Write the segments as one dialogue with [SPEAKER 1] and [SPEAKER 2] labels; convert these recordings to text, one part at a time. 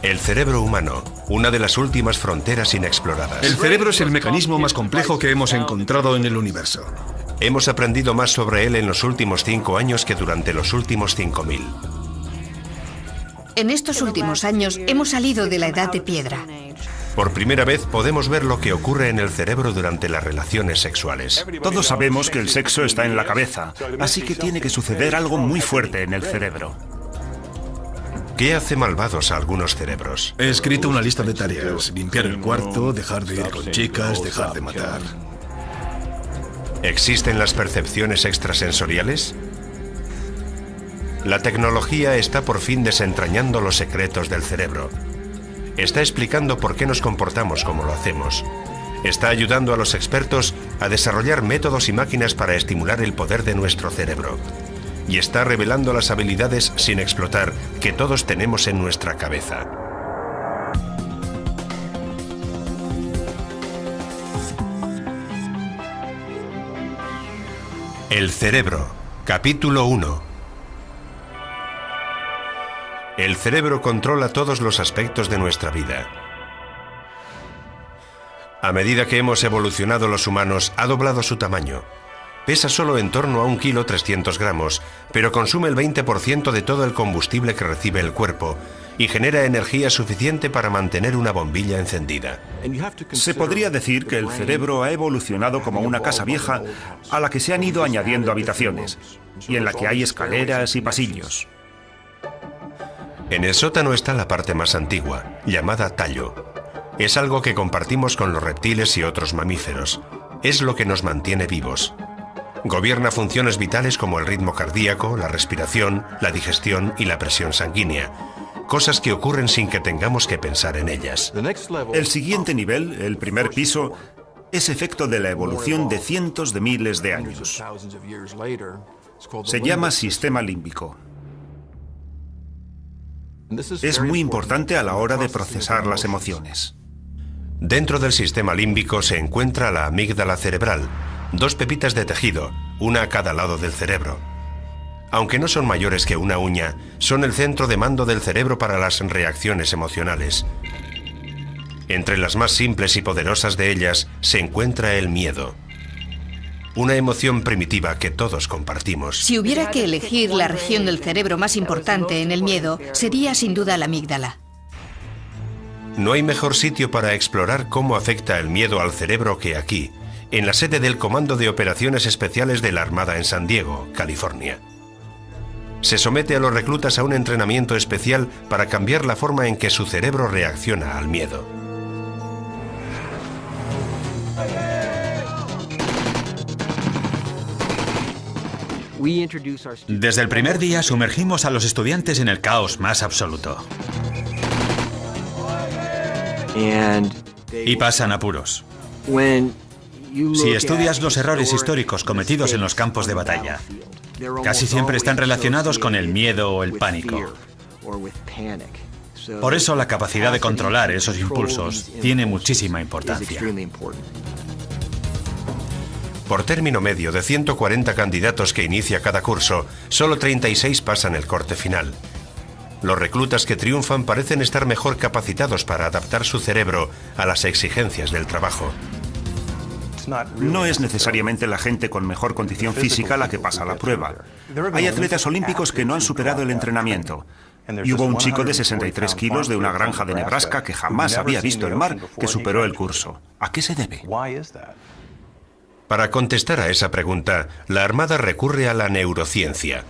[SPEAKER 1] El cerebro humano, una de las últimas fronteras inexploradas.
[SPEAKER 2] El cerebro es el mecanismo más complejo que hemos encontrado en el universo.
[SPEAKER 1] Hemos aprendido más sobre él en los últimos 5 años que durante los últimos 5000.
[SPEAKER 3] En estos últimos años hemos salido de la edad de piedra.
[SPEAKER 1] Por primera vez podemos ver lo que ocurre en el cerebro durante las relaciones sexuales.
[SPEAKER 4] Todos sabemos que el sexo está en la cabeza, así que tiene que suceder algo muy fuerte en el cerebro.
[SPEAKER 1] ¿Qué hace malvados a algunos cerebros?
[SPEAKER 2] He escrito una lista de tareas: limpiar el cuarto, dejar de ir con chicas, dejar de matar.
[SPEAKER 1] ¿Existen las percepciones extrasensoriales? La tecnología está por fin desentrañando los secretos del cerebro. Está explicando por qué nos comportamos como lo hacemos. Está ayudando a los expertos a desarrollar métodos y máquinas para estimular el poder de nuestro cerebro. Y está revelando las habilidades sin explotar que todos tenemos en nuestra cabeza. El cerebro, capítulo 1. El cerebro controla todos los aspectos de nuestra vida. A medida que hemos evolucionado los humanos, ha doblado su tamaño. Pesa solo en torno a 1,3 kg, pero consume el 20% de todo el combustible que recibe el cuerpo y genera energía suficiente para mantener una bombilla encendida.
[SPEAKER 4] Se podría decir que el cerebro ha evolucionado como una casa vieja a la que se han ido añadiendo habitaciones y en la que hay escaleras y pasillos.
[SPEAKER 1] En el sótano está la parte más antigua, llamada tallo. Es algo que compartimos con los reptiles y otros mamíferos. Es lo que nos mantiene vivos. Gobierna funciones vitales como el ritmo cardíaco, la respiración, la digestión y la presión sanguínea. Cosas que ocurren sin que tengamos que pensar en ellas.
[SPEAKER 4] El siguiente nivel, el primer piso, es efecto de la evolución de cientos de miles de años. Se llama sistema límbico. Es muy importante a la hora de procesar las emociones.
[SPEAKER 1] Dentro del sistema límbico se encuentra la amígdala cerebral, 2 pepitas de tejido, una a cada lado del cerebro. Aunque no son mayores que una uña, son el centro de mando del cerebro para las reacciones emocionales. Entre las más simples y poderosas de ellas se encuentra el miedo. Una emoción primitiva que todos compartimos.
[SPEAKER 3] Si hubiera que elegir la región del cerebro más importante en el miedo, sería sin duda la amígdala.
[SPEAKER 1] No hay mejor sitio para explorar cómo afecta el miedo al cerebro que aquí, en la sede del Comando de Operaciones Especiales de la Armada en San Diego, California. Se somete a los reclutas a un entrenamiento especial para cambiar la forma en que su cerebro reacciona al miedo.
[SPEAKER 5] Desde el primer día sumergimos a los estudiantes en el caos más absoluto. Y pasan apuros. Si estudias los errores históricos cometidos en los campos de batalla, casi siempre están relacionados con el miedo o el pánico. Por eso la capacidad de controlar esos impulsos tiene muchísima importancia.
[SPEAKER 1] Por término medio de 140 candidatos que inicia cada curso, solo 36 pasan el corte final. Los reclutas que triunfan parecen estar mejor capacitados para adaptar su cerebro a las exigencias del trabajo.
[SPEAKER 4] No es necesariamente la gente con mejor condición física la que pasa la prueba. Hay atletas olímpicos que no han superado el entrenamiento. Y hubo un chico de 63 kilos de una granja de Nebraska que jamás había visto el mar que superó el curso. ¿A qué se debe?
[SPEAKER 1] Para contestar a esa pregunta, la Armada recurre a la neurociencia.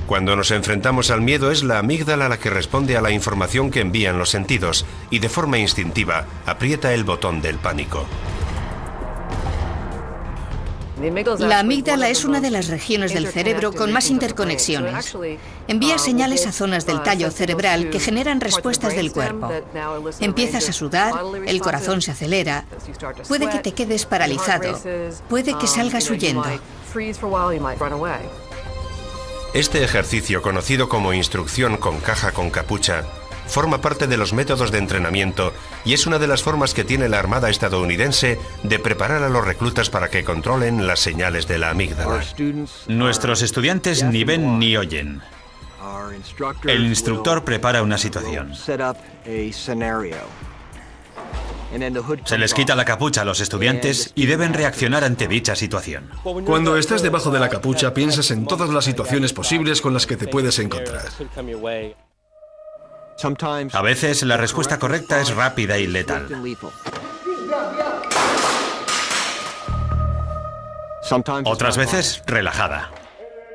[SPEAKER 1] Cuando nos enfrentamos al miedo es la amígdala la que responde a la información que envían los sentidos y de forma instintiva aprieta el botón del pánico.
[SPEAKER 3] La amígdala es una de las regiones del cerebro con más interconexiones. Envía señales a zonas del tallo cerebral que generan respuestas del cuerpo. Empiezas a sudar, el corazón se acelera, puede que te quedes paralizado, puede que salgas huyendo.
[SPEAKER 1] Este ejercicio, conocido como instrucción con caja con capucha, forma parte de los métodos de entrenamiento y es una de las formas que tiene la Armada estadounidense de preparar a los reclutas para que controlen las señales de la amígdala.
[SPEAKER 5] Nuestros estudiantes ni ven ni oyen. El instructor prepara una situación. Se les quita la capucha a los estudiantes y deben reaccionar ante dicha situación.
[SPEAKER 2] Cuando estás debajo de la capucha, piensas en todas las situaciones posibles con las que te puedes encontrar.
[SPEAKER 5] A veces la respuesta correcta es rápida y letal. Otras veces, relajada.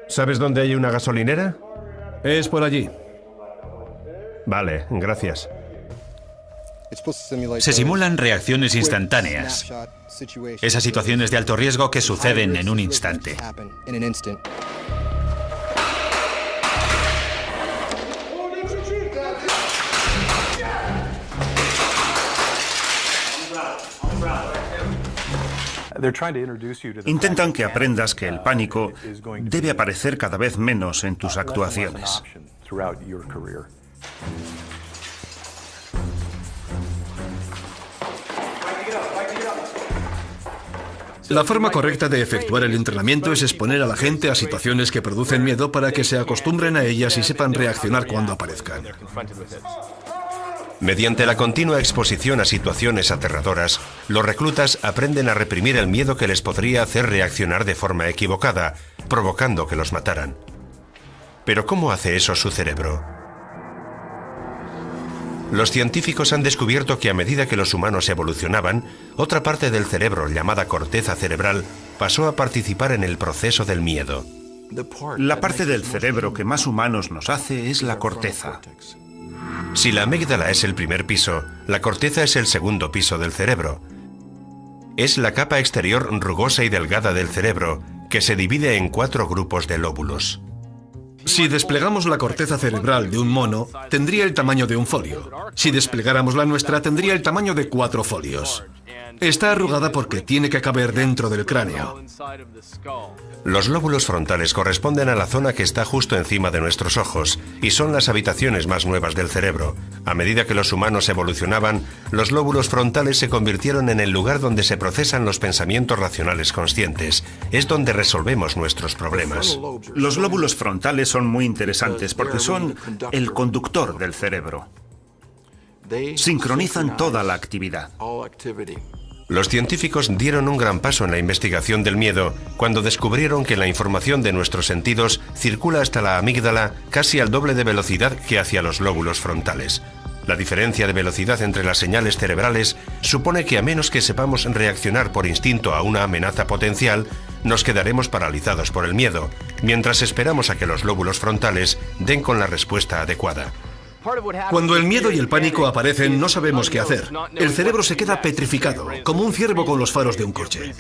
[SPEAKER 1] ¿Sabes dónde hay una gasolinera?
[SPEAKER 2] Es por allí.
[SPEAKER 1] Vale, gracias.
[SPEAKER 5] Se simulan reacciones instantáneas. Esas situaciones de alto riesgo que suceden en un instante.
[SPEAKER 4] Intentan que aprendas que el pánico debe aparecer cada vez menos en tus actuaciones.
[SPEAKER 2] La forma correcta de efectuar el entrenamiento es exponer a la gente a situaciones que producen miedo para que se acostumbren a ellas y sepan reaccionar cuando aparezcan.
[SPEAKER 1] Mediante la continua exposición a situaciones aterradoras, los reclutas aprenden a reprimir el miedo que les podría hacer reaccionar de forma equivocada, provocando que los mataran. Pero ¿cómo hace eso su cerebro? Los científicos han descubierto que a medida que los humanos evolucionaban, otra parte del cerebro, llamada corteza cerebral, pasó a participar en el proceso del miedo.
[SPEAKER 4] La parte del cerebro que más humanos nos hace es la corteza.
[SPEAKER 1] Si la amígdala es el primer piso, la corteza es el segundo piso del cerebro. Es la capa exterior rugosa y delgada del cerebro, que se divide en 4 grupos de lóbulos.
[SPEAKER 2] Si desplegamos la corteza cerebral de un mono, tendría el tamaño de un folio. Si desplegáramos la nuestra, tendría el tamaño de 4 folios. Está arrugada porque tiene que caber dentro del cráneo.
[SPEAKER 1] Los lóbulos frontales corresponden a la zona que está justo encima de nuestros ojos y son las habitaciones más nuevas del cerebro. A medida que los humanos evolucionaban, los lóbulos frontales se convirtieron en el lugar donde se procesan los pensamientos racionales conscientes. Es donde resolvemos nuestros problemas.
[SPEAKER 4] Los lóbulos frontales son muy interesantes porque son el conductor del cerebro. Sincronizan toda la actividad.
[SPEAKER 1] Los científicos dieron un gran paso en la investigación del miedo cuando descubrieron que la información de nuestros sentidos circula hasta la amígdala casi al doble de velocidad que hacia los lóbulos frontales. La diferencia de velocidad entre las señales cerebrales supone que a menos que sepamos reaccionar por instinto a una amenaza potencial, nos quedaremos paralizados por el miedo, mientras esperamos a que los lóbulos frontales den con la respuesta adecuada.
[SPEAKER 2] Cuando el miedo y el pánico aparecen, no sabemos qué hacer. El cerebro se queda petrificado, como un ciervo con los faros de un coche.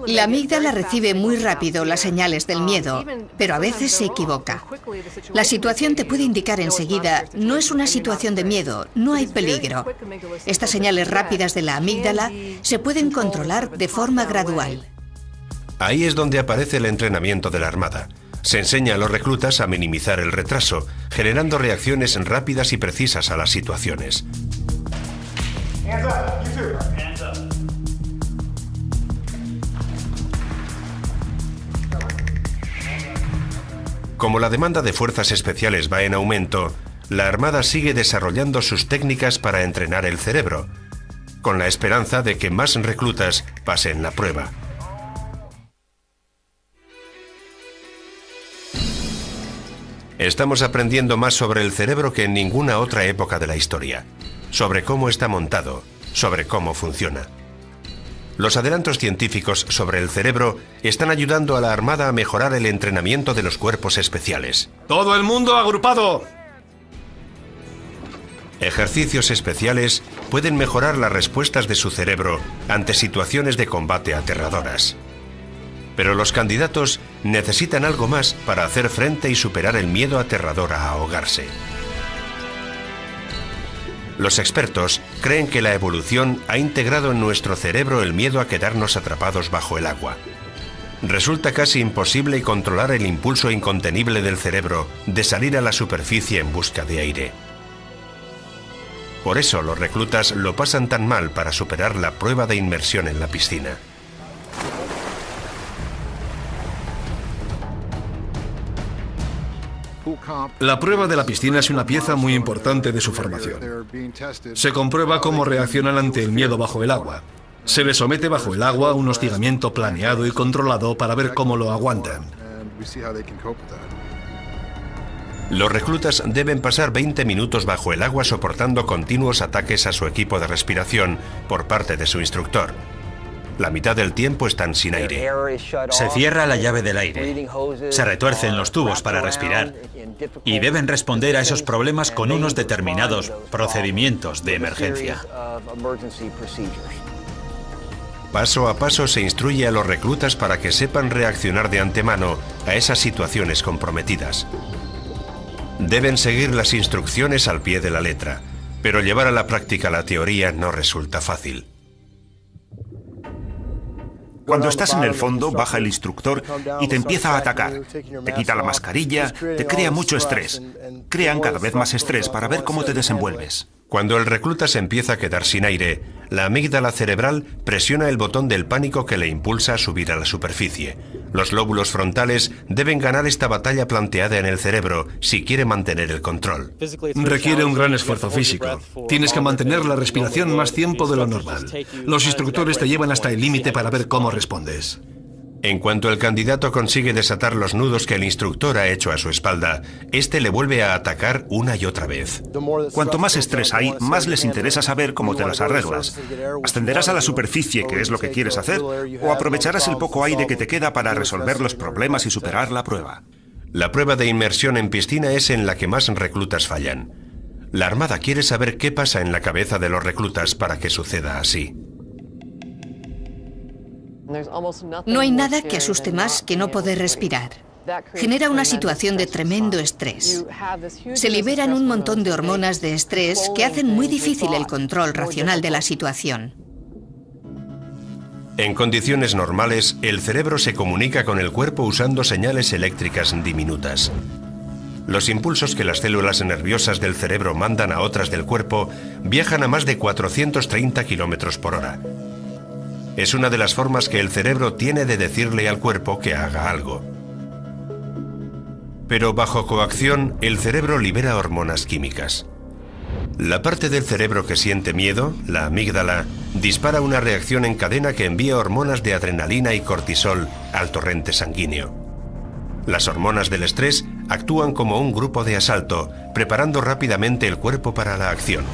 [SPEAKER 3] La amígdala recibe muy rápido las señales del miedo, pero a veces se equivoca. La situación te puede indicar enseguida, no es una situación de miedo, no hay peligro. Estas señales rápidas de la amígdala se pueden controlar de forma gradual.
[SPEAKER 1] Ahí es donde aparece el entrenamiento de la Armada. Se enseña a los reclutas a minimizar el retraso, generando reacciones rápidas y precisas a las situaciones. Como la demanda de fuerzas especiales va en aumento, la Armada sigue desarrollando sus técnicas para entrenar el cerebro, con la esperanza de que más reclutas pasen la prueba. Estamos aprendiendo más sobre el cerebro que en ninguna otra época de la historia, sobre cómo está montado, sobre cómo funciona. Los adelantos científicos sobre el cerebro están ayudando a la Armada a mejorar el entrenamiento de los cuerpos especiales.
[SPEAKER 2] ¡Todo el mundo agrupado!
[SPEAKER 1] Ejercicios especiales pueden mejorar las respuestas de su cerebro ante situaciones de combate aterradoras. Pero los candidatos necesitan algo más para hacer frente y superar el miedo aterrador a ahogarse. Los expertos creen que la evolución ha integrado en nuestro cerebro el miedo a quedarnos atrapados bajo el agua. Resulta casi imposible controlar el impulso incontenible del cerebro de salir a la superficie en busca de aire. Por eso los reclutas lo pasan tan mal para superar la prueba de inmersión en la piscina.
[SPEAKER 2] La prueba de la piscina es una pieza muy importante de su formación. Se comprueba cómo reaccionan ante el miedo bajo el agua. Se les somete bajo el agua a un hostigamiento planeado y controlado para ver cómo lo aguantan.
[SPEAKER 1] Los reclutas deben pasar 20 minutos bajo el agua soportando continuos ataques a su equipo de respiración por parte de su instructor. La mitad del tiempo están sin aire.
[SPEAKER 5] Se cierra la llave del aire, se retuercen los tubos para respirar y deben responder a esos problemas con unos determinados procedimientos de emergencia.
[SPEAKER 1] Paso a paso se instruye a los reclutas para que sepan reaccionar de antemano a esas situaciones comprometidas. Deben seguir las instrucciones al pie de la letra, pero llevar a la práctica la teoría no resulta fácil.
[SPEAKER 4] Cuando estás en el fondo, baja el instructor y te empieza a atacar. Te quita la mascarilla, te crea mucho estrés. Crean cada vez más estrés para ver cómo te desenvuelves.
[SPEAKER 1] Cuando el recluta se empieza a quedar sin aire, la amígdala cerebral presiona el botón del pánico que le impulsa a subir a la superficie. Los lóbulos frontales deben ganar esta batalla planteada en el cerebro si quiere mantener el control.
[SPEAKER 2] Requiere un gran esfuerzo físico. Tienes que mantener la respiración más tiempo de lo normal. Los instructores te llevan hasta el límite para ver cómo respondes.
[SPEAKER 1] En cuanto el candidato consigue desatar los nudos que el instructor ha hecho a su espalda, este le vuelve a atacar una y otra vez.
[SPEAKER 4] Cuanto más estrés hay, más les interesa saber cómo te las arreglas. ¿Ascenderás a la superficie, que es lo que quieres hacer, o aprovecharás el poco aire que te queda para resolver los problemas y superar la prueba?
[SPEAKER 1] La prueba de inmersión en piscina es en la que más reclutas fallan. La Armada quiere saber qué pasa en la cabeza de los reclutas para que suceda así.
[SPEAKER 3] No hay nada que asuste más que no poder respirar. Genera una situación de tremendo estrés. Se liberan un montón de hormonas de estrés que hacen muy difícil el control racional de la situación.
[SPEAKER 1] En condiciones normales, el cerebro se comunica con el cuerpo usando señales eléctricas diminutas. Los impulsos que las células nerviosas del cerebro mandan a otras del cuerpo viajan a más de 430 km por hora. Es una de las formas que el cerebro tiene de decirle al cuerpo que haga algo. Pero bajo coacción, el cerebro libera hormonas químicas. La parte del cerebro que siente miedo, la amígdala, dispara una reacción en cadena que envía hormonas de adrenalina y cortisol al torrente sanguíneo. Las hormonas del estrés actúan como un grupo de asalto, preparando rápidamente el cuerpo para la acción.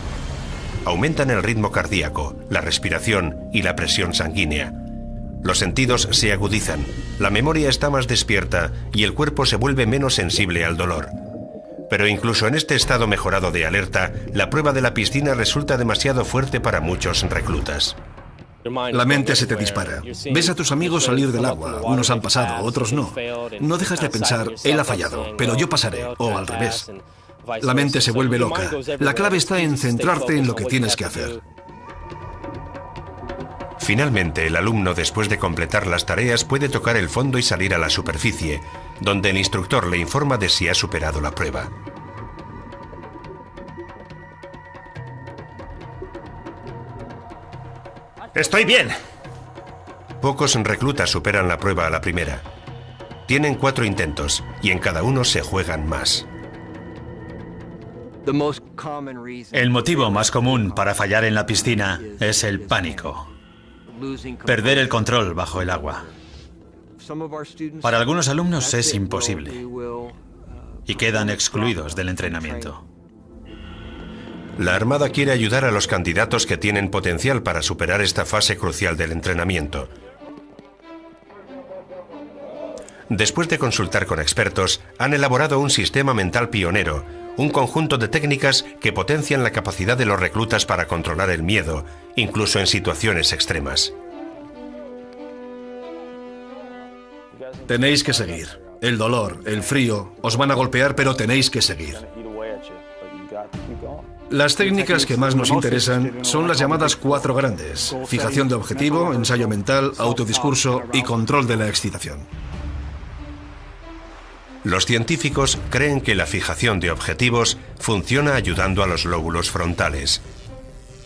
[SPEAKER 1] Aumentan el ritmo cardíaco, la respiración y la presión sanguínea. Los sentidos se agudizan, la memoria está más despierta y el cuerpo se vuelve menos sensible al dolor. Pero incluso en este estado mejorado de alerta, la prueba de la piscina resulta demasiado fuerte para muchos reclutas.
[SPEAKER 2] La mente se te dispara. Ves a tus amigos salir del agua. Unos han pasado, otros no. No dejas de pensar, él ha fallado, pero yo pasaré, o al revés. La mente se vuelve loca. La clave está en centrarte en lo que tienes que hacer.
[SPEAKER 1] Finalmente, el alumno, después de completar las tareas, puede tocar el fondo y salir a la superficie, donde el instructor le informa de si ha superado la prueba.
[SPEAKER 4] ¡Estoy bien!
[SPEAKER 1] Pocos reclutas superan la prueba a la primera. Tienen 4 intentos, y en cada uno se juegan más.
[SPEAKER 5] El motivo más común para fallar en la piscina es el pánico. Perder el control bajo el agua. Para algunos alumnos es imposible y quedan excluidos del entrenamiento.
[SPEAKER 1] La Armada quiere ayudar a los candidatos que tienen potencial para superar esta fase crucial del entrenamiento. Después de consultar con expertos, han elaborado un sistema mental pionero, un conjunto de técnicas que potencian la capacidad de los reclutas para controlar el miedo, incluso en situaciones extremas.
[SPEAKER 2] Tenéis que seguir. El dolor, el frío, os van a golpear, pero tenéis que seguir. Las técnicas que más nos interesan son las llamadas 4 grandes: fijación de objetivo, ensayo mental, autodiscurso y control de la excitación.
[SPEAKER 1] Los científicos creen que la fijación de objetivos funciona ayudando a los lóbulos frontales.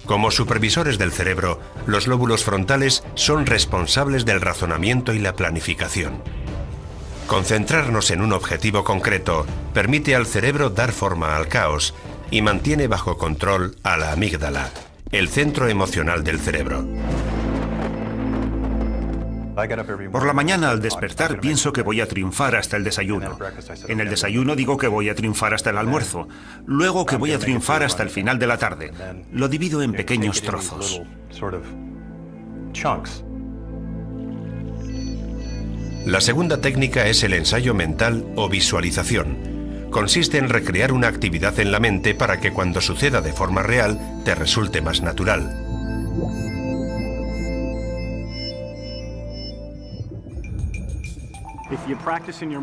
[SPEAKER 1] Como supervisores del cerebro, los lóbulos frontales son responsables del razonamiento y la planificación. Concentrarnos en un objetivo concreto permite al cerebro dar forma al caos y mantiene bajo control a la amígdala, el centro emocional del cerebro.
[SPEAKER 4] Por la mañana al despertar pienso que voy a triunfar hasta el desayuno. En el desayuno digo que voy a triunfar hasta el almuerzo. Luego que voy a triunfar hasta el final de la tarde. Lo divido en pequeños trozos.
[SPEAKER 1] La segunda técnica es el ensayo mental o visualización. Consiste en recrear una actividad en la mente para que cuando suceda de forma real te resulte más natural.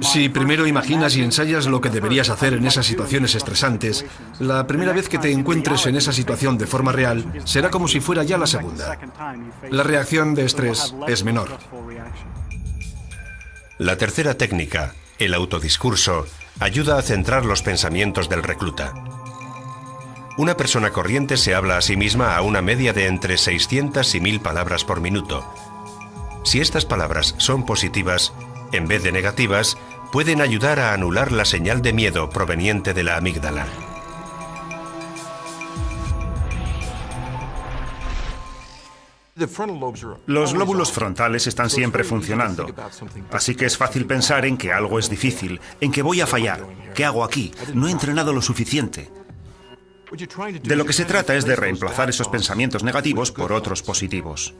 [SPEAKER 2] Si primero imaginas y ensayas lo que deberías hacer en esas situaciones estresantes, la primera vez que te encuentres en esa situación de forma real será como si fuera ya la segunda. La reacción de estrés es menor.
[SPEAKER 1] La tercera técnica, el autodiscurso, ayuda a centrar los pensamientos del recluta. Una persona corriente se habla a sí misma a una media de entre 600 y 1000 palabras por minuto. Si estas palabras son positivas, en vez de negativas, pueden ayudar a anular la señal de miedo proveniente de la amígdala.
[SPEAKER 4] Los lóbulos frontales están siempre funcionando, así que es fácil pensar en que algo es difícil, en que voy a fallar. ¿Qué hago aquí? No he entrenado lo suficiente. De lo que se trata es de reemplazar esos pensamientos negativos por otros positivos.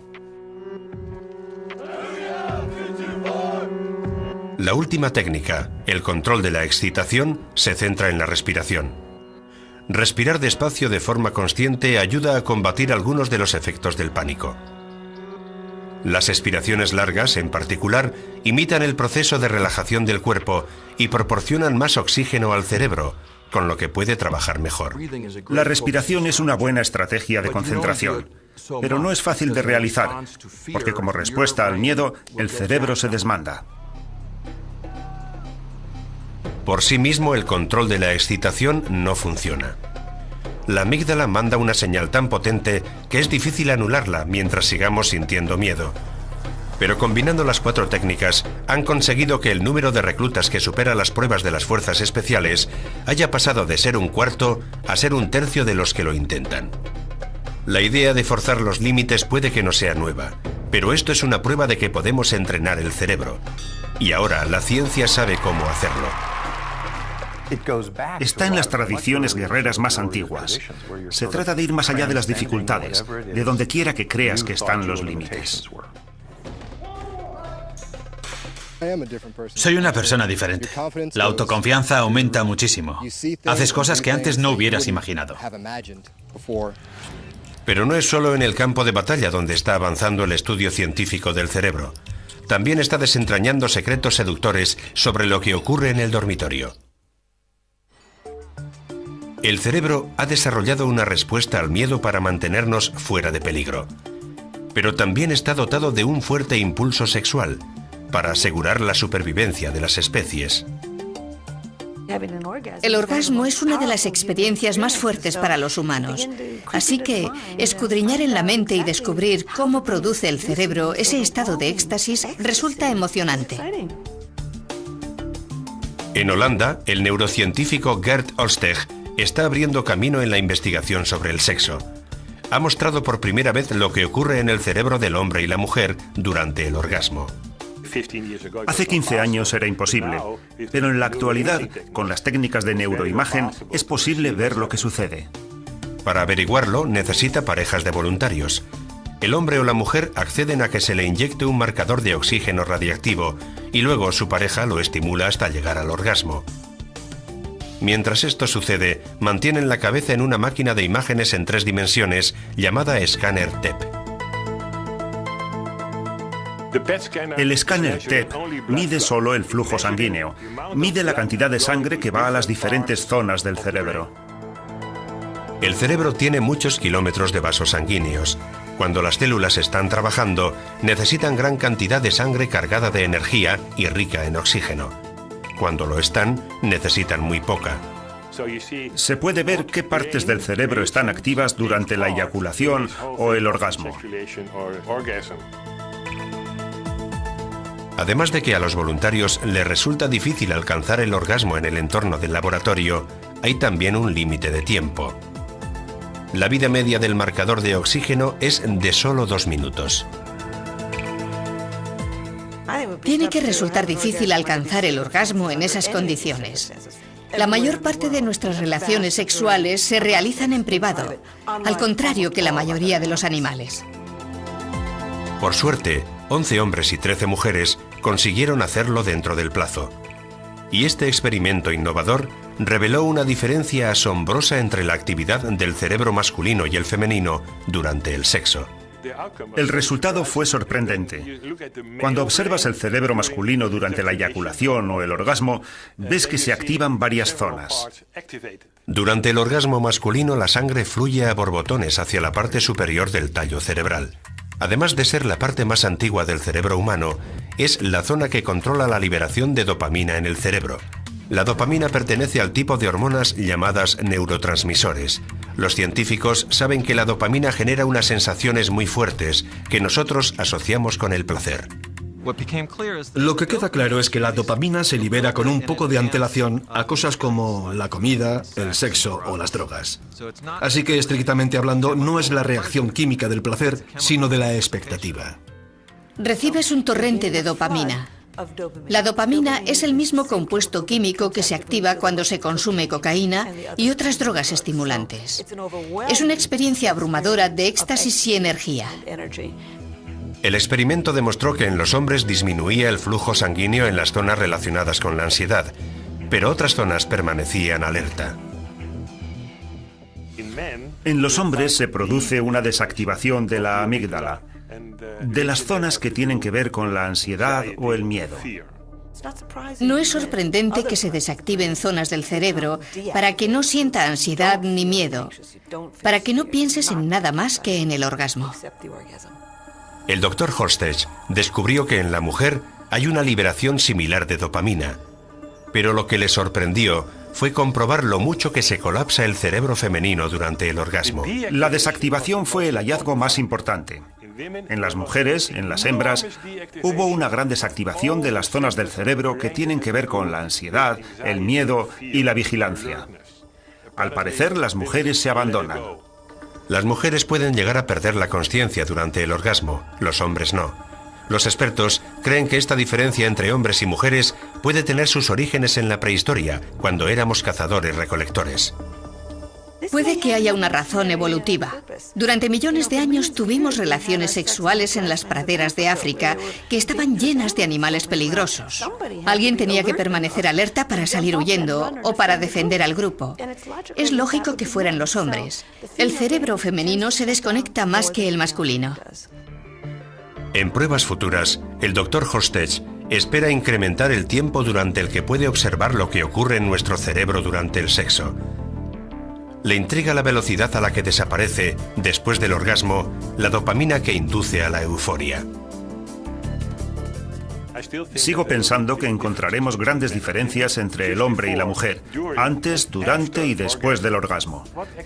[SPEAKER 1] La última técnica, el control de la excitación, se centra en la respiración. Respirar despacio de forma consciente ayuda a combatir algunos de los efectos del pánico. Las expiraciones largas, en particular, imitan el proceso de relajación del cuerpo y proporcionan más oxígeno al cerebro, con lo que puede trabajar mejor.
[SPEAKER 4] La respiración es una buena estrategia de concentración, pero no es fácil de realizar, porque como respuesta al miedo, el cerebro se desmanda.
[SPEAKER 1] Por sí mismo, el control de la excitación no funciona. La amígdala manda una señal tan potente que es difícil anularla mientras sigamos sintiendo miedo. Pero combinando las 4 técnicas, han conseguido que el número de reclutas que supera las pruebas de las fuerzas especiales haya pasado de ser 1/4 a ser 1/3 de los que lo intentan. La idea de forzar los límites puede que no sea nueva, pero esto es una prueba de que podemos entrenar el cerebro. Y ahora la ciencia sabe cómo hacerlo.
[SPEAKER 4] Está en las tradiciones guerreras más antiguas. Se trata de ir más allá de las dificultades, de donde quiera que creas que están los límites.
[SPEAKER 5] Soy una persona diferente. La autoconfianza aumenta muchísimo. Haces cosas que antes no hubieras imaginado.
[SPEAKER 1] Pero no es solo en el campo de batalla donde está avanzando el estudio científico del cerebro. También está desentrañando secretos seductores sobre lo que ocurre en el dormitorio. El cerebro ha desarrollado una respuesta al miedo para mantenernos fuera de peligro. Pero también está dotado de un fuerte impulso sexual, para asegurar la supervivencia de las especies.
[SPEAKER 3] El orgasmo es una de las experiencias más fuertes para los humanos. Así que escudriñar en la mente y descubrir cómo produce el cerebro ese estado de éxtasis resulta emocionante.
[SPEAKER 1] En Holanda, el neurocientífico Gert Olsteg está abriendo camino en la investigación sobre el sexo. Ha mostrado por primera vez lo que ocurre en el cerebro del hombre y la mujer durante el orgasmo.
[SPEAKER 4] Hace 15 años era imposible, pero en la actualidad, con las técnicas de neuroimagen, es posible ver lo que sucede.
[SPEAKER 1] Para averiguarlo, necesita parejas de voluntarios. El hombre o la mujer acceden a que se le inyecte un marcador de oxígeno radiactivo y luego su pareja lo estimula hasta llegar al orgasmo. Mientras esto sucede, mantienen la cabeza en una máquina de imágenes en 3 dimensiones llamada escáner TEP.
[SPEAKER 4] El escáner TEP mide solo el flujo sanguíneo, mide la cantidad de sangre que va a las diferentes zonas del cerebro.
[SPEAKER 1] El cerebro tiene muchos kilómetros de vasos sanguíneos. Cuando las células están trabajando, necesitan gran cantidad de sangre cargada de energía y rica en oxígeno. Cuando lo están, necesitan muy poca.
[SPEAKER 4] Se puede ver qué partes del cerebro están activas durante la eyaculación o el orgasmo.
[SPEAKER 1] Además de que a los voluntarios les resulta difícil alcanzar el orgasmo en el entorno del laboratorio, hay también un límite de tiempo. La vida media del marcador de oxígeno es de solo 2 minutos.
[SPEAKER 3] Tiene que resultar difícil alcanzar el orgasmo en esas condiciones. La mayor parte de nuestras relaciones sexuales se realizan en privado, al contrario que la mayoría de los animales.
[SPEAKER 1] Por suerte, 11 hombres y 13 mujeres consiguieron hacerlo dentro del plazo. Y este experimento innovador reveló una diferencia asombrosa entre la actividad del cerebro masculino y el femenino durante el sexo.
[SPEAKER 4] El resultado fue sorprendente. Cuando observas el cerebro masculino durante la eyaculación o el orgasmo, ves que se activan varias zonas.
[SPEAKER 1] Durante el orgasmo masculino, la sangre fluye a borbotones hacia la parte superior del tallo cerebral. Además de ser la parte más antigua del cerebro humano, es la zona que controla la liberación de dopamina en el cerebro. La dopamina pertenece al tipo de hormonas llamadas neurotransmisores. Los científicos saben que la dopamina genera unas sensaciones muy fuertes que nosotros asociamos con el placer.
[SPEAKER 2] Lo que queda claro es que la dopamina se libera con un poco de antelación a cosas como la comida, el sexo o las drogas. Así que, estrictamente hablando, no es la reacción química del placer, sino de la expectativa.
[SPEAKER 3] Recibes un torrente de dopamina. La dopamina es el mismo compuesto químico que se activa cuando se consume cocaína y otras drogas estimulantes. Es una experiencia abrumadora de éxtasis y energía.
[SPEAKER 1] El experimento demostró que en los hombres disminuía el flujo sanguíneo en las zonas relacionadas con la ansiedad, pero otras zonas permanecían alerta.
[SPEAKER 4] En los hombres se produce una desactivación de la amígdala, de las zonas que tienen que ver con la ansiedad o el miedo.
[SPEAKER 3] No es sorprendente que se desactiven zonas del cerebro para que no sienta ansiedad ni miedo, para que no pienses en nada más que en el orgasmo.
[SPEAKER 1] El Dr. Hostech descubrió que en la mujer hay una liberación similar de dopamina, pero lo que le sorprendió fue comprobar lo mucho que se colapsa el cerebro femenino durante el orgasmo.
[SPEAKER 4] La desactivación fue el hallazgo más importante. En las mujeres, en las hembras, hubo una gran desactivación de las zonas del cerebro que tienen que ver con la ansiedad, el miedo y la vigilancia. Al parecer, las mujeres se abandonan.
[SPEAKER 1] Las mujeres pueden llegar a perder la consciencia durante el orgasmo, los hombres no. Los expertos creen que esta diferencia entre hombres y mujeres puede tener sus orígenes en la prehistoria, cuando éramos cazadores-recolectores.
[SPEAKER 3] Puede que haya una razón evolutiva. Durante millones de años tuvimos relaciones sexuales en las praderas de África que estaban llenas de animales peligrosos. Alguien tenía que permanecer alerta para salir huyendo o para defender al grupo. Es lógico que fueran los hombres. El cerebro femenino se desconecta más que el masculino.
[SPEAKER 1] En pruebas futuras, el Dr. Hostech espera incrementar el tiempo durante el que puede observar lo que ocurre en nuestro cerebro durante el sexo. Le intriga la velocidad a la que desaparece, después del orgasmo, la dopamina que induce a la euforia.
[SPEAKER 4] Sigo pensando que encontraremos grandes diferencias entre el hombre y la mujer, antes, durante y después del orgasmo.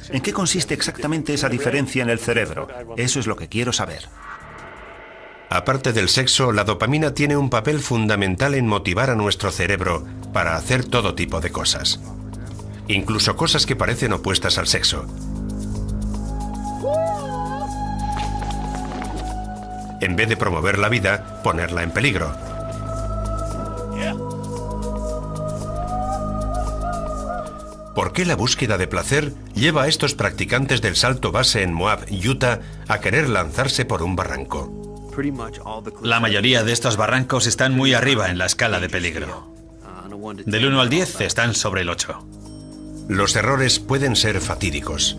[SPEAKER 4] ¿En qué consiste exactamente esa diferencia en el cerebro? Eso es lo que quiero saber.
[SPEAKER 1] Aparte del sexo, la dopamina tiene un papel fundamental en motivar a nuestro cerebro para hacer todo tipo de cosas. Incluso cosas que parecen opuestas al sexo. En vez de promover la vida, ponerla en peligro. ¿Por qué la búsqueda de placer lleva a estos practicantes del salto base en Moab, Utah, a querer lanzarse por un barranco?
[SPEAKER 5] La mayoría de estos barrancos están muy arriba en la escala de peligro. Del 1 al 10 están sobre el 8.
[SPEAKER 1] Los errores pueden ser fatídicos.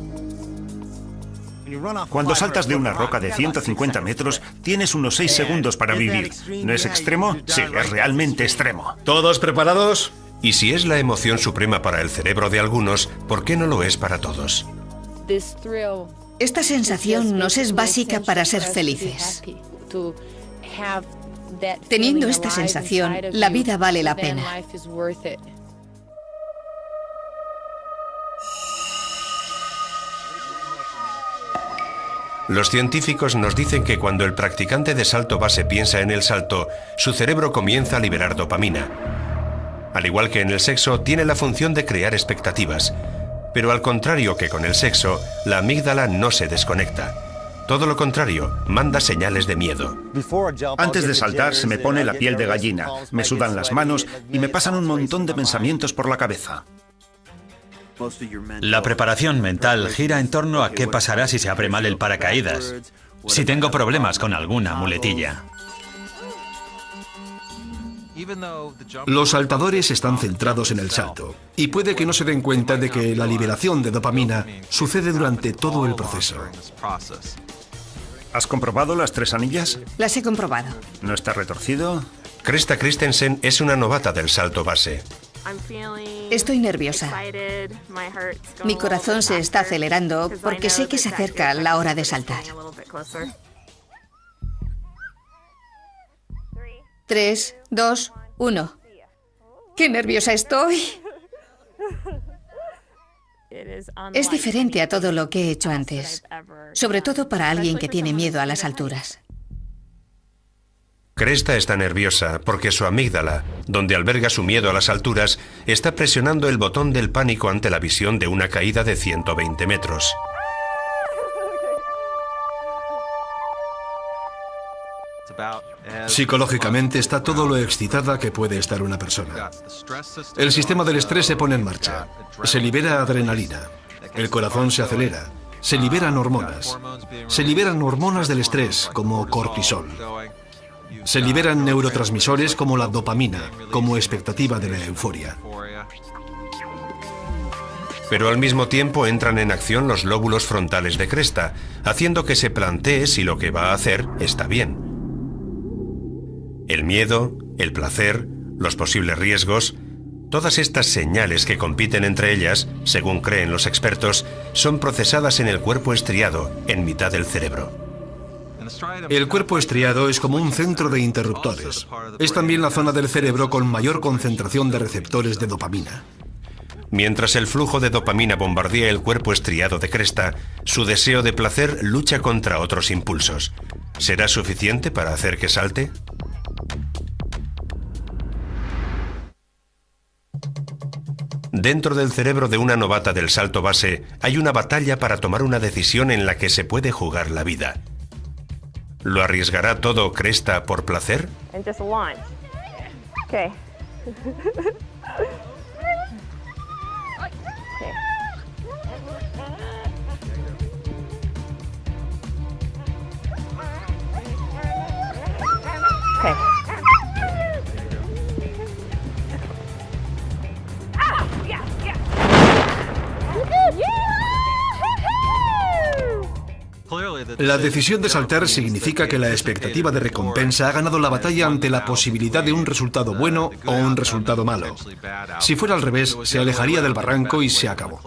[SPEAKER 4] Cuando saltas de una roca de 150 metros, tienes unos 6 segundos para vivir. ¿No es extremo? Sí, es realmente extremo.
[SPEAKER 2] ¿Todos preparados?
[SPEAKER 1] Y si es la emoción suprema para el cerebro de algunos, ¿por qué no lo es para todos?
[SPEAKER 3] Esta sensación nos es básica para ser felices. Teniendo esta sensación, la vida vale la pena.
[SPEAKER 1] Los científicos nos dicen que cuando el practicante de salto base piensa en el salto, su cerebro comienza a liberar dopamina. Al igual que en el sexo, tiene la función de crear expectativas. Pero al contrario que con el sexo, la amígdala no se desconecta. Todo lo contrario, manda señales de miedo.
[SPEAKER 4] Antes de saltar se me pone la piel de gallina, me sudan las manos y me pasan un montón de pensamientos por la cabeza.
[SPEAKER 5] La preparación mental gira en torno a qué pasará si se abre mal el paracaídas, si tengo problemas con alguna muletilla.
[SPEAKER 2] Los saltadores están centrados en el salto y puede que no se den cuenta de que la liberación de dopamina sucede durante todo el proceso.
[SPEAKER 4] ¿Has comprobado las 3 anillas?
[SPEAKER 3] Las he comprobado.
[SPEAKER 4] ¿No está retorcido?
[SPEAKER 1] Krista Christensen es una novata del salto base.
[SPEAKER 3] Estoy nerviosa. Mi corazón se está acelerando porque sé que se acerca la hora de saltar. 3, 2, 1. ¡Qué nerviosa estoy! Es diferente a todo lo que he hecho antes, sobre todo para alguien que tiene miedo a las alturas.
[SPEAKER 1] Krista está nerviosa porque su amígdala, donde alberga su miedo a las alturas, está presionando el botón del pánico ante la visión de una caída de 120 metros.
[SPEAKER 2] Psicológicamente está todo lo excitada que puede estar una persona. El sistema del estrés se pone en marcha. Se libera adrenalina. El corazón se acelera. Se liberan hormonas. Se liberan hormonas del estrés, como cortisol. Se liberan neurotransmisores como la dopamina, como expectativa de la euforia.
[SPEAKER 1] Pero al mismo tiempo entran en acción los lóbulos frontales de Krista, haciendo que se plantee si lo que va a hacer está bien. El miedo, el placer, los posibles riesgos, todas estas señales que compiten entre ellas, según creen los expertos, son procesadas en el cuerpo estriado, en mitad del cerebro.
[SPEAKER 2] El cuerpo estriado es como un centro de interruptores. Es también la zona del cerebro con mayor concentración de receptores de dopamina.
[SPEAKER 1] Mientras el flujo de dopamina bombardea el cuerpo estriado de Krista, su deseo de placer lucha contra otros impulsos. ¿Será suficiente para hacer que salte? Dentro del cerebro de una novata del salto base hay una batalla para tomar una decisión en la que se puede jugar la vida. ¿Lo arriesgará todo Krista por placer?
[SPEAKER 6] Okay.
[SPEAKER 2] La decisión de saltar significa que la expectativa de recompensa ha ganado la batalla ante la posibilidad de un resultado bueno o un resultado malo. Si fuera al revés, se alejaría del barranco y se acabó.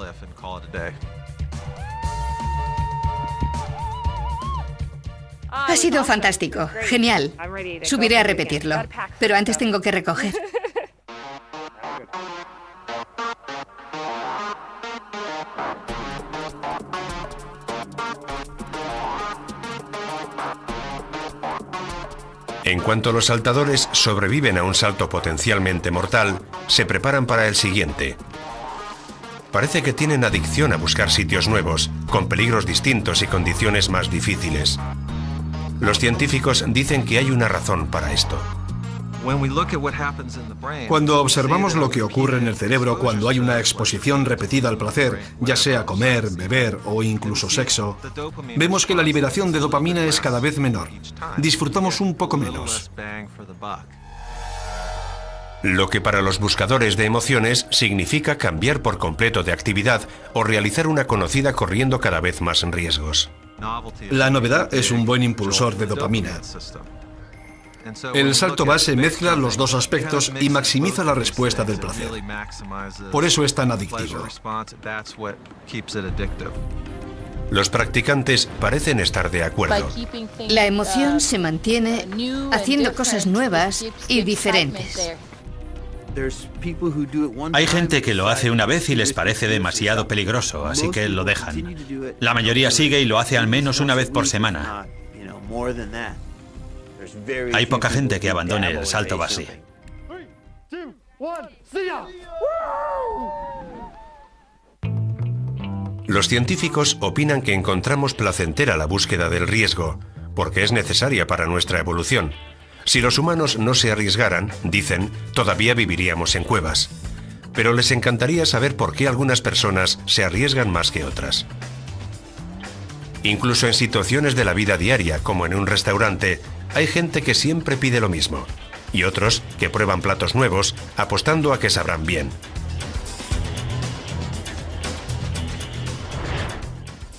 [SPEAKER 3] Ha sido fantástico, genial. Subiré a repetirlo, pero antes tengo que recoger.
[SPEAKER 1] En cuanto los saltadores sobreviven a un salto potencialmente mortal, se preparan para el siguiente. Parece que tienen adicción a buscar sitios nuevos, con peligros distintos y condiciones más difíciles. Los científicos dicen que hay una razón para esto.
[SPEAKER 2] Cuando observamos lo que ocurre en el cerebro cuando hay una exposición repetida al placer, ya sea comer, beber o incluso sexo, vemos que la liberación de dopamina es cada vez menor. Disfrutamos un poco menos.
[SPEAKER 1] Lo que para los buscadores de emociones significa cambiar por completo de actividad o realizar una conocida corriendo cada vez más riesgos.
[SPEAKER 2] La novedad es un buen impulsor de dopamina. El salto base mezcla los dos aspectos y maximiza la respuesta del placer. Por eso es tan adictivo.
[SPEAKER 1] Los practicantes parecen estar de acuerdo.
[SPEAKER 3] La emoción se mantiene haciendo cosas nuevas y diferentes.
[SPEAKER 5] Hay gente que lo hace una vez y les parece demasiado peligroso, así que lo dejan. La mayoría sigue y lo hace al menos una vez por semana. Hay poca gente que abandone el salto base.
[SPEAKER 1] Los científicos opinan que encontramos placentera la búsqueda del riesgo, porque es necesaria para nuestra evolución. Si los humanos no se arriesgaran, dicen, todavía viviríamos en cuevas. Pero les encantaría saber por qué algunas personas se arriesgan más que otras. Incluso en situaciones de la vida diaria, como en un restaurante, hay gente que siempre pide lo mismo, y otros que prueban platos nuevos, apostando a que sabrán bien.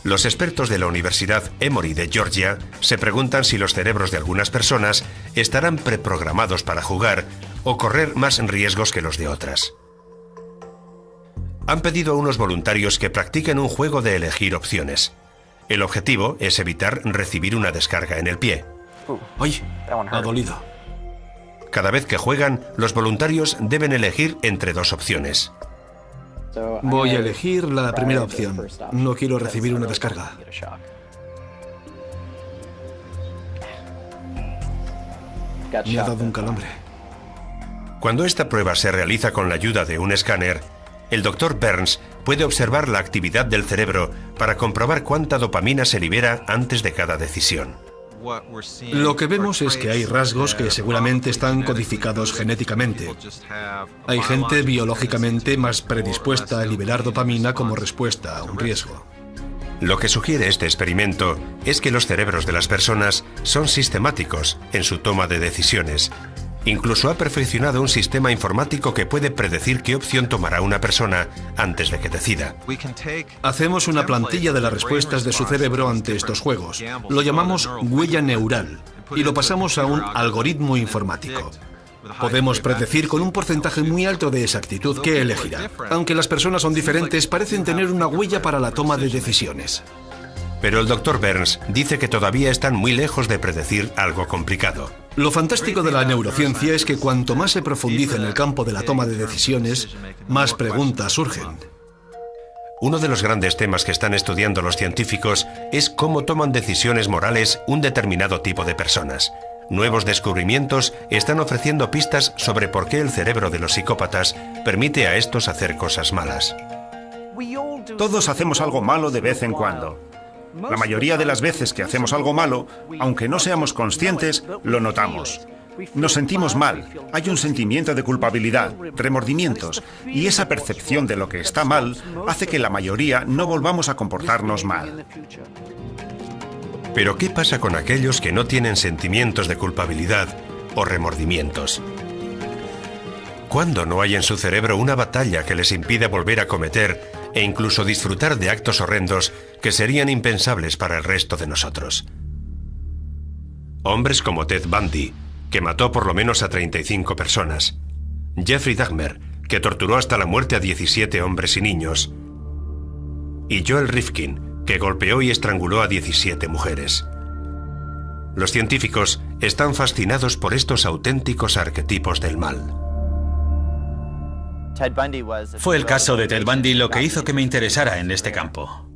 [SPEAKER 1] Los expertos de la Universidad Emory de Georgia se preguntan si los cerebros de algunas personas estarán preprogramados para jugar o correr más riesgos que los de otras. Han pedido a unos voluntarios que practiquen un juego de elegir opciones. El objetivo es evitar recibir una descarga en el pie.
[SPEAKER 2] ¡Ay! Ha dolido.
[SPEAKER 1] Cada vez que juegan, los voluntarios deben elegir entre dos opciones.
[SPEAKER 2] Voy a elegir la primera opción. No quiero recibir una descarga. Me ha dado un calambre.
[SPEAKER 1] Cuando esta prueba se realiza con la ayuda de un escáner, el Dr. Burns puede observar la actividad del cerebro para comprobar cuánta dopamina se libera antes de cada decisión.
[SPEAKER 2] Lo que vemos es que hay rasgos que seguramente están codificados genéticamente. Hay gente biológicamente más predispuesta a liberar dopamina como respuesta a un riesgo.
[SPEAKER 1] Lo que sugiere este experimento es que los cerebros de las personas son sistemáticos en su toma de decisiones. Incluso ha perfeccionado un sistema informático que puede predecir qué opción tomará una persona antes de que decida.
[SPEAKER 2] Hacemos una plantilla de las respuestas de su cerebro ante estos juegos. Lo llamamos huella neural y lo pasamos a un algoritmo informático. Podemos predecir con un porcentaje muy alto de exactitud qué elegirá. Aunque las personas son diferentes, parecen tener una huella para la toma de decisiones.
[SPEAKER 1] Pero el Dr. Burns dice que todavía están muy lejos de predecir algo complicado.
[SPEAKER 2] Lo fantástico de la neurociencia es que cuanto más se profundiza en el campo de la toma de decisiones, más preguntas surgen.
[SPEAKER 1] Uno de los grandes temas que están estudiando los científicos es cómo toman decisiones morales un determinado tipo de personas. Nuevos descubrimientos están ofreciendo pistas sobre por qué el cerebro de los psicópatas permite a estos hacer cosas malas.
[SPEAKER 4] Todos hacemos algo malo de vez en cuando. La mayoría de las veces que hacemos algo malo, aunque no seamos conscientes, lo notamos. Nos sentimos mal, hay un sentimiento de culpabilidad, remordimientos, y esa percepción de lo que está mal hace que la mayoría no volvamos a comportarnos mal.
[SPEAKER 1] Pero ¿qué pasa con aquellos que no tienen sentimientos de culpabilidad o remordimientos? ¿Cuándo no hay en su cerebro una batalla que les impida volver a cometer e incluso disfrutar de actos horrendos que serían impensables para el resto de nosotros? Hombres como Ted Bundy, que mató por lo menos a 35 personas. Jeffrey Dahmer, que torturó hasta la muerte a 17 hombres y niños. Y Joel Rifkin, que golpeó y estranguló a 17 mujeres. Los científicos están fascinados por estos auténticos arquetipos del mal.
[SPEAKER 5] Fue el caso de Ted Bundy lo que hizo que me interesara en este campo.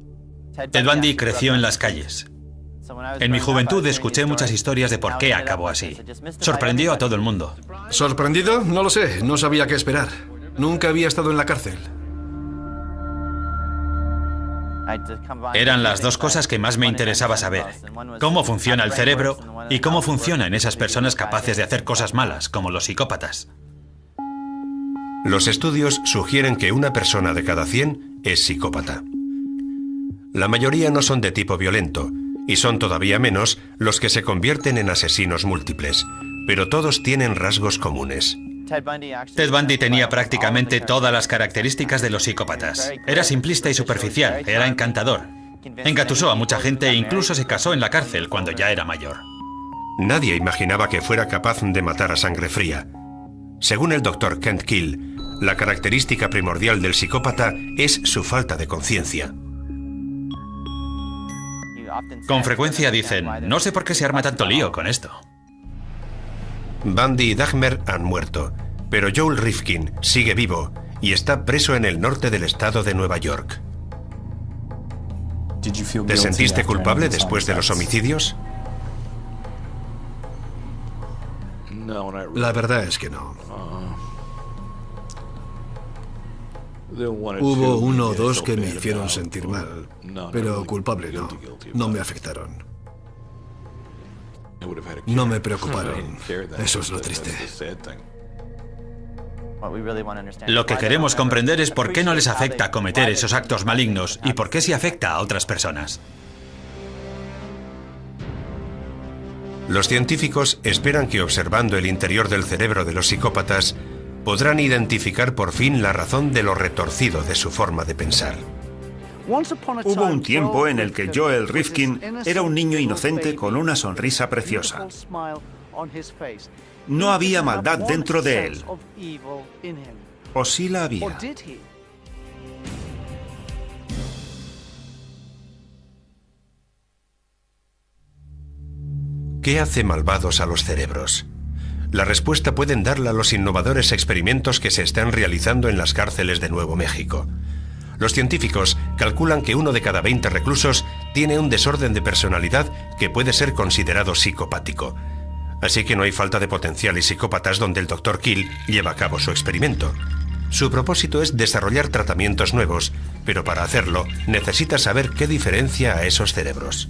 [SPEAKER 5] Ted Bundy creció en las calles. En mi juventud escuché muchas historias de por qué acabó así. Sorprendió a todo el mundo.
[SPEAKER 2] ¿Sorprendido? No lo sé, no sabía qué esperar. Nunca había estado en la cárcel.
[SPEAKER 5] Eran las dos cosas que más me interesaba saber. Cómo funciona el cerebro y cómo funcionan esas personas capaces de hacer cosas malas, como los psicópatas.
[SPEAKER 1] Los estudios sugieren que una persona de cada 100 es psicópata. La mayoría no son de tipo violento, y son todavía menos los que se convierten en asesinos múltiples, pero todos tienen rasgos comunes.
[SPEAKER 5] Ted Bundy tenía prácticamente todas las características de los psicópatas. Era simplista y superficial, era encantador. Engatusó a mucha gente e incluso se casó en la cárcel cuando ya era mayor.
[SPEAKER 1] Nadie imaginaba que fuera capaz de matar a sangre fría. Según el Dr. Kent Keel, la característica primordial del psicópata es su falta de conciencia.
[SPEAKER 5] Con frecuencia dicen, no sé por qué se arma tanto lío con esto.
[SPEAKER 1] Bundy y Dahmer han muerto, Pero Joel Rifkin sigue vivo y está preso en el norte del estado de Nueva York. ¿Te sentiste culpable después de los homicidios?
[SPEAKER 2] La verdad es que no. Hubo uno o dos que me hicieron sentir mal, pero culpable no. No me afectaron. No me preocuparon. Eso es lo triste.
[SPEAKER 5] Lo que queremos comprender es por qué no les afecta cometer esos actos malignos y por qué sí afecta a otras personas.
[SPEAKER 1] Los científicos esperan que observando el interior del cerebro de los psicópatas podrán identificar por fin la razón de lo retorcido de su forma de pensar.
[SPEAKER 4] Hubo un tiempo en el que Joel Rifkin era un niño inocente con una sonrisa preciosa. No había maldad dentro de él. ¿O sí la había?
[SPEAKER 1] ¿Qué hace malvados a los cerebros? La respuesta pueden darla los innovadores experimentos que se están realizando en las cárceles de Nuevo México. Los científicos calculan que 1 de cada 20 reclusos tiene un desorden de personalidad que puede ser considerado psicopático. Así que no hay falta de potenciales psicópatas donde el Dr. Kill lleva a cabo su experimento. Su propósito es desarrollar tratamientos nuevos, pero para hacerlo necesita saber qué diferencia a esos cerebros.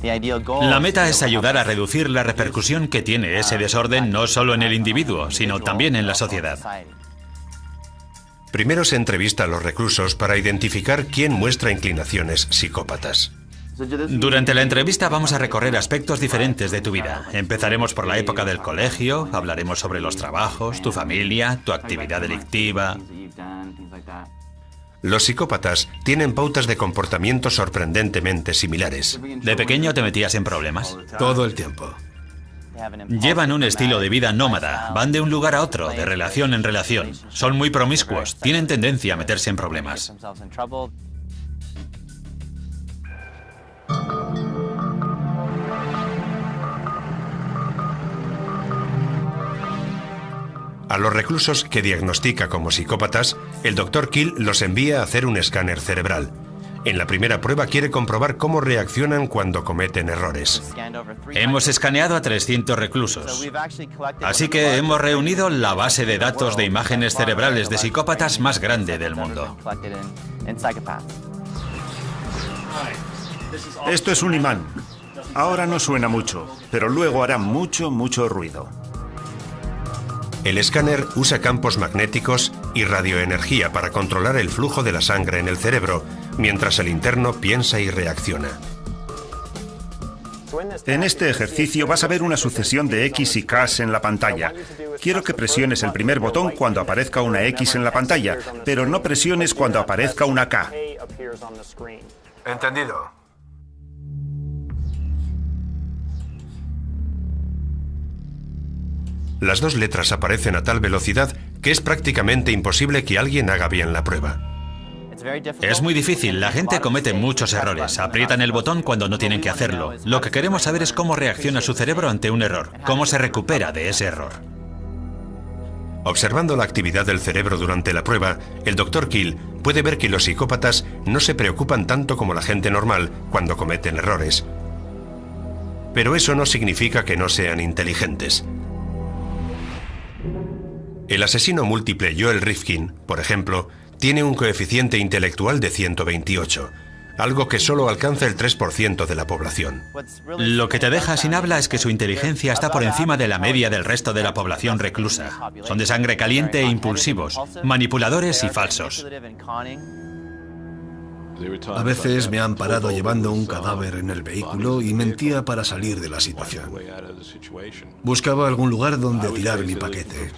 [SPEAKER 5] La meta es ayudar a reducir la repercusión que tiene ese desorden no solo en el individuo, sino también en la sociedad.
[SPEAKER 1] Primero se entrevista a los reclusos para identificar quién muestra inclinaciones psicópatas.
[SPEAKER 5] Durante la entrevista vamos a recorrer aspectos diferentes de tu vida. Empezaremos por la época del colegio, hablaremos sobre los trabajos, tu familia, tu actividad delictiva.
[SPEAKER 1] Los psicópatas tienen pautas de comportamiento sorprendentemente similares.
[SPEAKER 5] ¿De pequeño te metías en problemas?
[SPEAKER 2] Todo el tiempo.
[SPEAKER 5] Llevan un estilo de vida nómada, van de un lugar a otro, de relación en relación. Son muy promiscuos, tienen tendencia a meterse en problemas.
[SPEAKER 1] A los reclusos que diagnostica como psicópatas, el Dr. Kill los envía a hacer un escáner cerebral. En la primera prueba quiere comprobar cómo reaccionan cuando cometen errores.
[SPEAKER 5] Hemos escaneado a 300 reclusos. Así que hemos reunido la base de datos de imágenes cerebrales de psicópatas más grande del mundo.
[SPEAKER 4] Esto es un imán. Ahora no suena mucho, pero luego hará mucho ruido.
[SPEAKER 1] El escáner usa campos magnéticos y radioenergía para controlar el flujo de la sangre en el cerebro, mientras el interno piensa y reacciona.
[SPEAKER 4] En este ejercicio vas a ver una sucesión de X y Ks en la pantalla. Quiero que presiones el primer botón cuando aparezca una X en la pantalla, pero no presiones cuando aparezca una K.
[SPEAKER 2] Entendido.
[SPEAKER 1] Las dos letras aparecen a tal velocidad que es prácticamente imposible que alguien haga bien la prueba.
[SPEAKER 5] Es muy difícil, la gente comete muchos errores, aprietan el botón cuando no tienen que hacerlo. Lo que queremos saber es cómo reacciona su cerebro ante un error, cómo se recupera de ese error.
[SPEAKER 1] Observando la actividad del cerebro durante la prueba, el Dr. Kill puede ver que los psicópatas no se preocupan tanto como la gente normal cuando cometen errores. Pero eso no significa que no sean inteligentes. El asesino múltiple Joel Rifkin, por ejemplo, tiene un coeficiente intelectual de 128, algo que solo alcanza el 3% de la población.
[SPEAKER 5] Lo que te deja sin habla es que su inteligencia está por encima de la media del resto de la población reclusa. Son de sangre caliente e impulsivos, manipuladores y falsos.
[SPEAKER 2] A veces me han parado llevando un cadáver en el vehículo y mentía para salir de la situación. Buscaba algún lugar donde tirar mi paquete.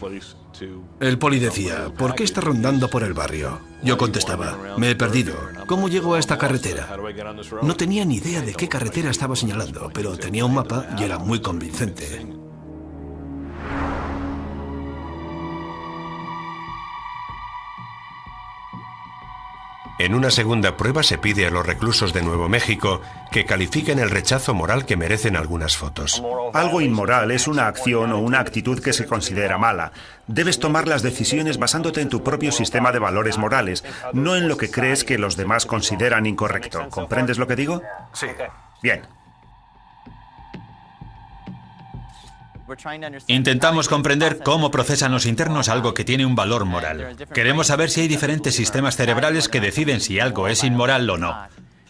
[SPEAKER 2] El poli decía, ¿por qué está rondando por el barrio? Yo contestaba, me he perdido. ¿Cómo llego a esta carretera? No tenía ni idea de qué carretera estaba señalando, pero tenía un mapa y era muy convincente.
[SPEAKER 1] En una segunda prueba se pide a los reclusos de Nuevo México que califiquen el rechazo moral que merecen algunas fotos.
[SPEAKER 4] Algo inmoral es una acción o una actitud que se considera mala. Debes tomar las decisiones basándote en tu propio sistema de valores morales, no en lo que crees que los demás consideran incorrecto. ¿Comprendes lo que digo?
[SPEAKER 1] Sí.
[SPEAKER 4] Bien.
[SPEAKER 5] Intentamos comprender cómo procesan los internos algo que tiene un valor moral. Queremos saber si hay diferentes sistemas cerebrales que deciden si algo es inmoral o no,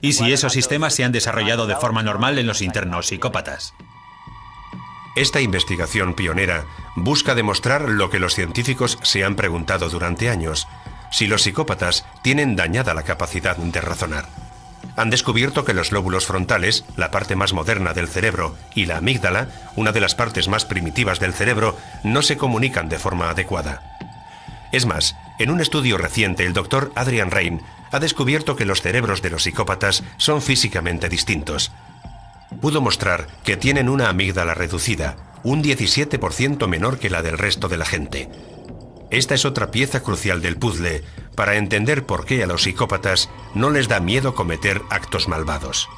[SPEAKER 5] y si esos sistemas se han desarrollado de forma normal en los internos psicópatas.
[SPEAKER 1] Esta investigación pionera busca demostrar lo que los científicos se han preguntado durante años: si los psicópatas tienen dañada la capacidad de razonar. Han descubierto que los lóbulos frontales, la parte más moderna del cerebro, y la amígdala, una de las partes más primitivas del cerebro, no se comunican de forma adecuada. Es más, en un estudio reciente, el doctor Adrian Rain ha descubierto que los cerebros de los psicópatas son físicamente distintos. Pudo mostrar que tienen una amígdala reducida, un 17% menor que la del resto de la gente. Esta es otra pieza crucial del puzzle para entender por qué a los psicópatas no les da miedo cometer actos malvados.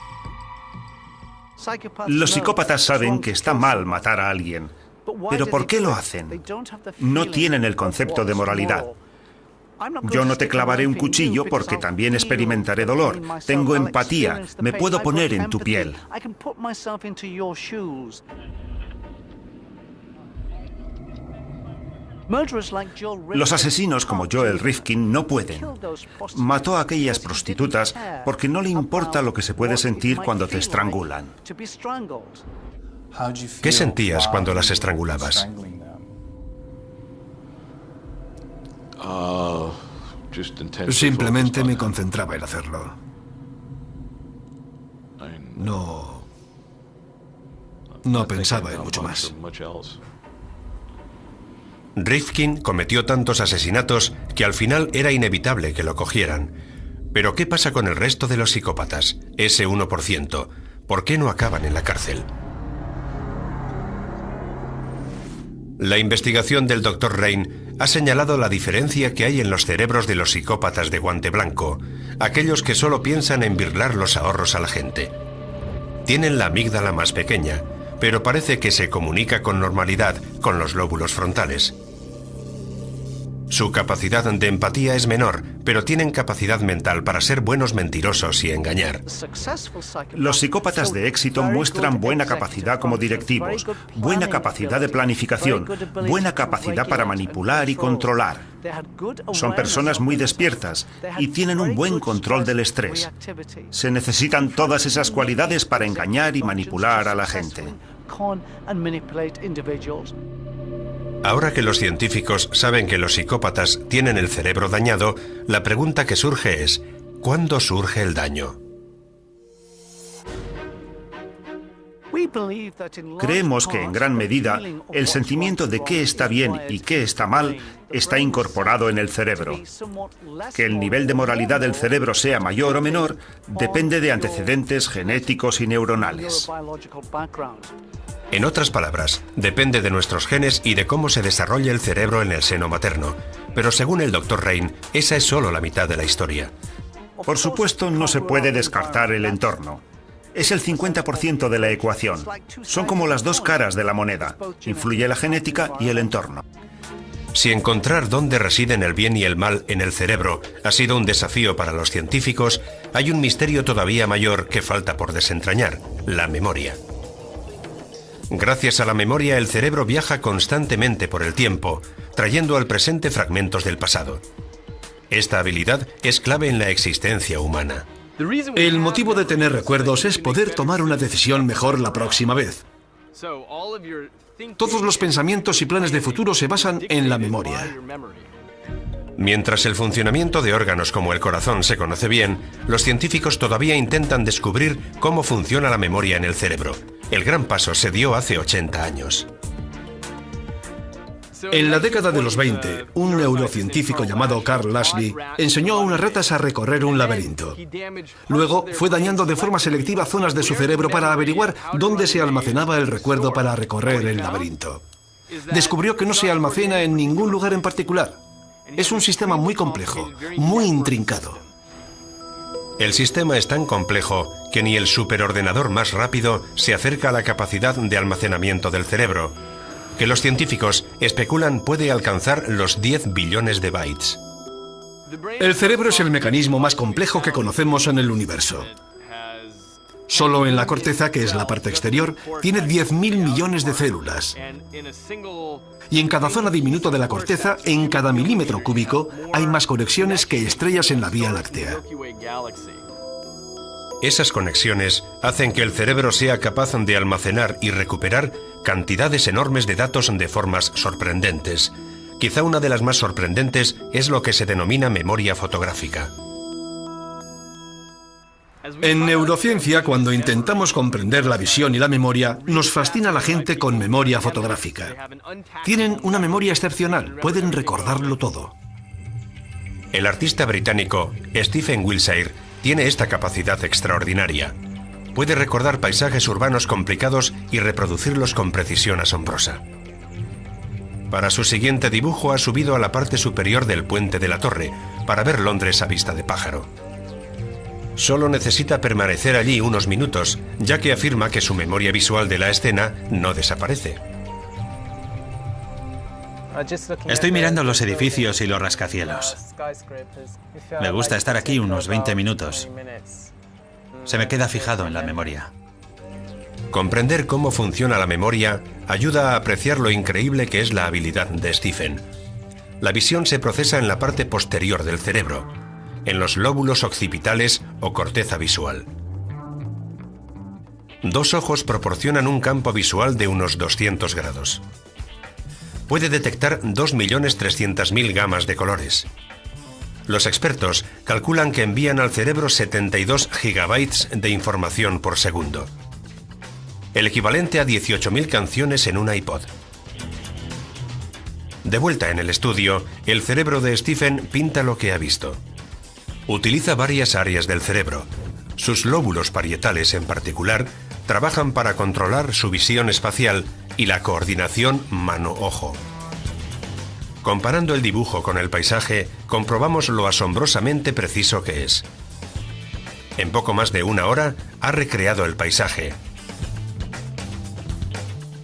[SPEAKER 4] Los psicópatas saben que está mal matar a alguien, pero ¿por qué lo hacen? No tienen el concepto de moralidad. Yo no te clavaré un cuchillo porque también experimentaré dolor. Tengo empatía, me puedo poner en tu piel. Los asesinos como Joel Rifkin no pueden. Mató a aquellas prostitutas porque no le importa lo que se puede sentir cuando te estrangulan.
[SPEAKER 1] ¿Qué sentías cuando las estrangulabas?
[SPEAKER 2] Simplemente me concentraba en hacerlo. No pensaba en mucho más.
[SPEAKER 1] Rifkin cometió tantos asesinatos que al final era inevitable que lo cogieran. Pero ¿qué pasa con el resto de los psicópatas? Ese 1%. ¿Por qué no acaban en la cárcel? La investigación del Dr. Rain ha señalado la diferencia que hay en los cerebros de los psicópatas de guante blanco, aquellos que solo piensan en birlar los ahorros a la gente. Tienen la amígdala más pequeña, pero parece que se comunica con normalidad con los lóbulos frontales. Su capacidad de empatía es menor, pero tienen capacidad mental para ser buenos mentirosos y engañar.
[SPEAKER 4] Los psicópatas de éxito muestran buena capacidad como directivos, buena capacidad de planificación, buena capacidad para manipular y controlar. Son personas muy despiertas y tienen un buen control del estrés. Se necesitan todas esas cualidades para engañar y manipular a la gente.
[SPEAKER 1] Ahora que los científicos saben que los psicópatas tienen el cerebro dañado, la pregunta que surge es: ¿cuándo surge el daño?
[SPEAKER 4] Creemos que en gran medida el sentimiento de qué está bien y qué está mal está incorporado en el cerebro. Que el nivel de moralidad del cerebro sea mayor o menor depende de antecedentes genéticos y neuronales.
[SPEAKER 1] En otras palabras, depende de nuestros genes y de cómo se desarrolla el cerebro en el seno materno. Pero según el Dr. Rain, esa es solo la mitad de la historia.
[SPEAKER 4] Por supuesto, no se puede descartar el entorno. Es el 50% de la ecuación. Son como las dos caras de la moneda. Influye la genética y el entorno.
[SPEAKER 1] Si encontrar dónde residen el bien y el mal en el cerebro ha sido un desafío para los científicos, hay un misterio todavía mayor que falta por desentrañar: la memoria. Gracias a la memoria, el cerebro viaja constantemente por el tiempo, trayendo al presente fragmentos del pasado. Esta habilidad es clave en la existencia humana.
[SPEAKER 2] El motivo de tener recuerdos es poder tomar una decisión mejor la próxima vez. Todos los pensamientos y planes de futuro se basan en la memoria.
[SPEAKER 1] Mientras el funcionamiento de órganos como el corazón se conoce bien, los científicos todavía intentan descubrir cómo funciona la memoria en el cerebro. El gran paso se dio hace 80 años.
[SPEAKER 2] En la década de los 20, un neurocientífico llamado Carl Lashley enseñó a unas ratas a recorrer un laberinto. Luego fue dañando de forma selectiva zonas de su cerebro para averiguar dónde se almacenaba el recuerdo para recorrer el laberinto. Descubrió que no se almacena en ningún lugar en particular. Es un sistema muy complejo, muy intrincado.
[SPEAKER 1] El sistema es tan complejo que ni el superordenador más rápido se acerca a la capacidad de almacenamiento del cerebro, que los científicos especulan puede alcanzar los 10 billones de bytes.
[SPEAKER 2] El cerebro es el mecanismo más complejo que conocemos en el universo. Solo en la corteza, que es la parte exterior, tiene 10.000 millones de células. Y en cada zona diminuta de la corteza, en cada milímetro cúbico, hay más conexiones que estrellas en la Vía Láctea.
[SPEAKER 1] Esas conexiones hacen que el cerebro sea capaz de almacenar y recuperar cantidades enormes de datos de formas sorprendentes. Quizá una de las más sorprendentes es lo que se denomina memoria fotográfica.
[SPEAKER 2] En neurociencia, cuando intentamos comprender la visión y la memoria, nos fascina la gente con memoria fotográfica. Tienen una memoria excepcional, pueden recordarlo todo.
[SPEAKER 1] El artista británico Stephen Wiltshire tiene esta capacidad extraordinaria. Puede recordar paisajes urbanos complicados y reproducirlos con precisión asombrosa. Para su siguiente dibujo ha subido a la parte superior del puente de la torre para ver Londres a vista de pájaro. Solo necesita permanecer allí unos minutos, ya que afirma que su memoria visual de la escena no desaparece.
[SPEAKER 5] Estoy mirando los edificios y los rascacielos. Me gusta estar aquí unos 20 minutos. Se me queda fijado en la memoria.
[SPEAKER 1] Comprender cómo funciona la memoria ayuda a apreciar lo increíble que es la habilidad de Stephen. La visión se procesa en la parte posterior del cerebro, en los lóbulos occipitales o corteza visual. Dos ojos proporcionan un campo visual de unos 200 grados. Puede detectar 2.300.000 gamas de colores. Los expertos calculan que envían al cerebro 72 gigabytes de información por segundo, el equivalente a 18.000 canciones en un iPod. De vuelta en el estudio, el cerebro de Stephen pinta lo que ha visto. Utiliza varias áreas del cerebro. Sus lóbulos parietales, en particular, trabajan para controlar su visión espacial y la coordinación mano-ojo. Comparando el dibujo con el paisaje, comprobamos lo asombrosamente preciso que es. En poco más de una hora, ha recreado el paisaje.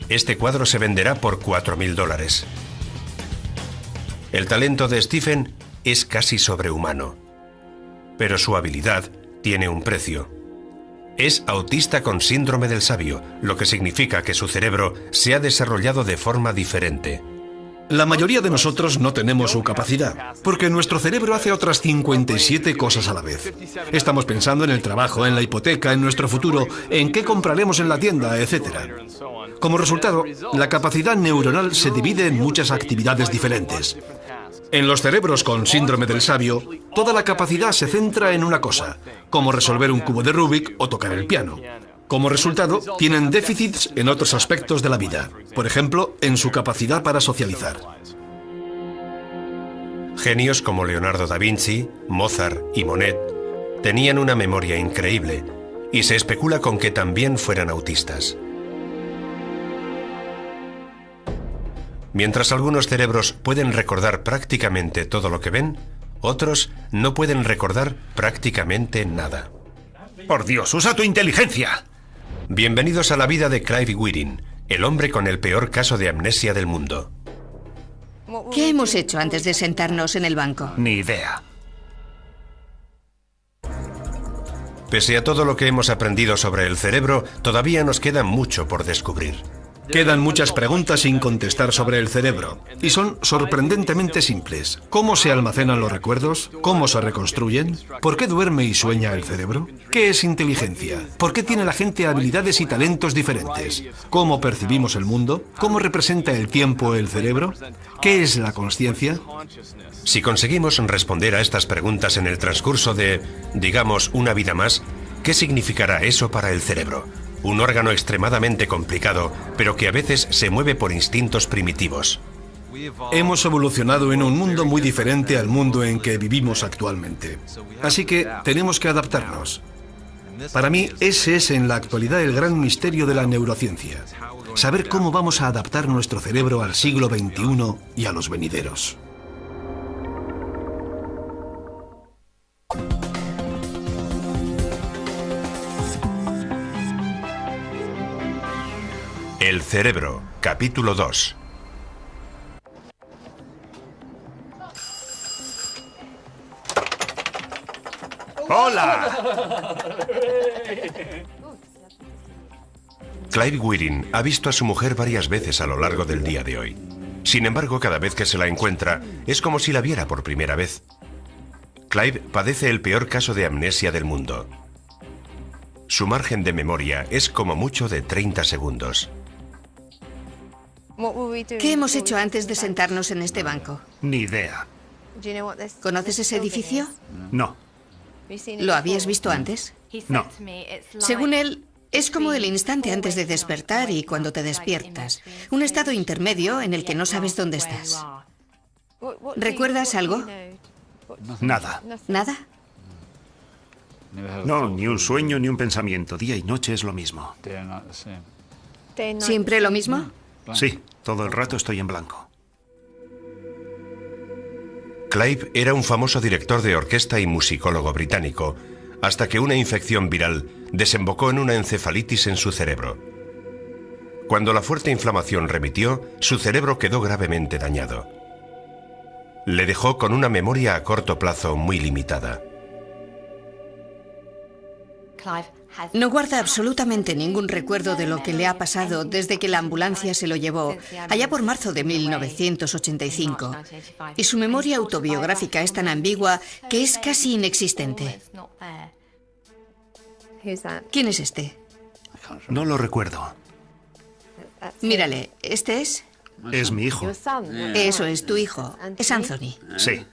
[SPEAKER 1] Este cuadro se venderá por $4.000. El talento de Stephen es casi sobrehumano, pero su habilidad tiene un precio. Es autista con síndrome del sabio, lo que significa que su cerebro se ha desarrollado de forma diferente.
[SPEAKER 2] La mayoría de nosotros no tenemos su capacidad, porque nuestro cerebro hace otras 57 cosas a la vez. Estamos pensando en el trabajo, en la hipoteca, en nuestro futuro, en qué compraremos en la tienda, etc. Como resultado, la capacidad neuronal se divide en muchas actividades diferentes. En los cerebros con síndrome del sabio, toda la capacidad se centra en una cosa, como resolver un cubo de Rubik o tocar el piano. Como resultado, tienen déficits en otros aspectos de la vida, por ejemplo, en su capacidad para socializar.
[SPEAKER 1] Genios como Leonardo da Vinci, Mozart y Monet tenían una memoria increíble, y se especula con que también fueran autistas. Mientras algunos cerebros pueden recordar prácticamente todo lo que ven, otros no pueden recordar prácticamente nada.
[SPEAKER 4] ¡Por Dios, usa tu inteligencia!
[SPEAKER 1] Bienvenidos a la vida de Clive Whiting, el hombre con el peor caso de amnesia del mundo.
[SPEAKER 3] ¿Qué hemos hecho antes de sentarnos en el banco?
[SPEAKER 4] Ni idea.
[SPEAKER 1] Pese a todo lo que hemos aprendido sobre el cerebro, todavía nos queda mucho por descubrir.
[SPEAKER 2] Quedan muchas preguntas sin contestar sobre el cerebro, y son sorprendentemente simples. ¿Cómo se almacenan los recuerdos? ¿Cómo se reconstruyen? ¿Por qué duerme y sueña el cerebro? ¿Qué es inteligencia? ¿Por qué tiene la gente habilidades y talentos diferentes? ¿Cómo percibimos el mundo? ¿Cómo representa el tiempo el cerebro? ¿Qué es la consciencia?
[SPEAKER 1] Si conseguimos responder a estas preguntas en el transcurso de, digamos, una vida más, ¿qué significará eso para el cerebro? Un órgano extremadamente complicado, pero que a veces se mueve por instintos primitivos.
[SPEAKER 2] Hemos evolucionado en un mundo muy diferente al mundo en que vivimos actualmente. Así que tenemos que adaptarnos. Para mí, ese es en la actualidad el gran misterio de la neurociencia. Saber cómo vamos a adaptar nuestro cerebro al siglo XXI y a los venideros.
[SPEAKER 1] El cerebro, capítulo 2.
[SPEAKER 4] ¡Hola!
[SPEAKER 1] Clive Wearing ha visto a su mujer varias veces a lo largo del día de hoy. Sin embargo, cada vez que se la encuentra, es como si la viera por primera vez. Clive padece el peor caso de amnesia del mundo. Su margen de memoria es como mucho de 30 segundos.
[SPEAKER 3] ¿Qué hemos hecho antes de sentarnos en este banco?
[SPEAKER 4] Ni idea.
[SPEAKER 3] ¿Conoces ese edificio?
[SPEAKER 4] No.
[SPEAKER 3] ¿Lo habías visto antes?
[SPEAKER 4] No.
[SPEAKER 3] Según él, es como el instante antes de despertar y cuando te despiertas. Un estado intermedio en el que no sabes dónde estás. ¿Recuerdas algo?
[SPEAKER 4] Nada.
[SPEAKER 3] ¿Nada?
[SPEAKER 4] No, ni un sueño ni un pensamiento. Día y noche es lo mismo.
[SPEAKER 3] ¿Siempre lo mismo?
[SPEAKER 4] Sí, todo el rato estoy en blanco.
[SPEAKER 1] Clive era un famoso director de orquesta y musicólogo británico, hasta que una infección viral desembocó en una encefalitis en su cerebro. Cuando la fuerte inflamación remitió, su cerebro quedó gravemente dañado. Le dejó con una memoria a corto plazo muy limitada.
[SPEAKER 3] No guarda absolutamente ningún recuerdo de lo que le ha pasado desde que la ambulancia se lo llevó, allá por marzo de 1985. Y su memoria autobiográfica es tan ambigua que es casi inexistente. ¿Quién es este?
[SPEAKER 4] No lo recuerdo.
[SPEAKER 3] Mírale, ¿este es?
[SPEAKER 4] Es mi hijo.
[SPEAKER 3] Eso es tu hijo. Es Anthony.
[SPEAKER 4] Sí.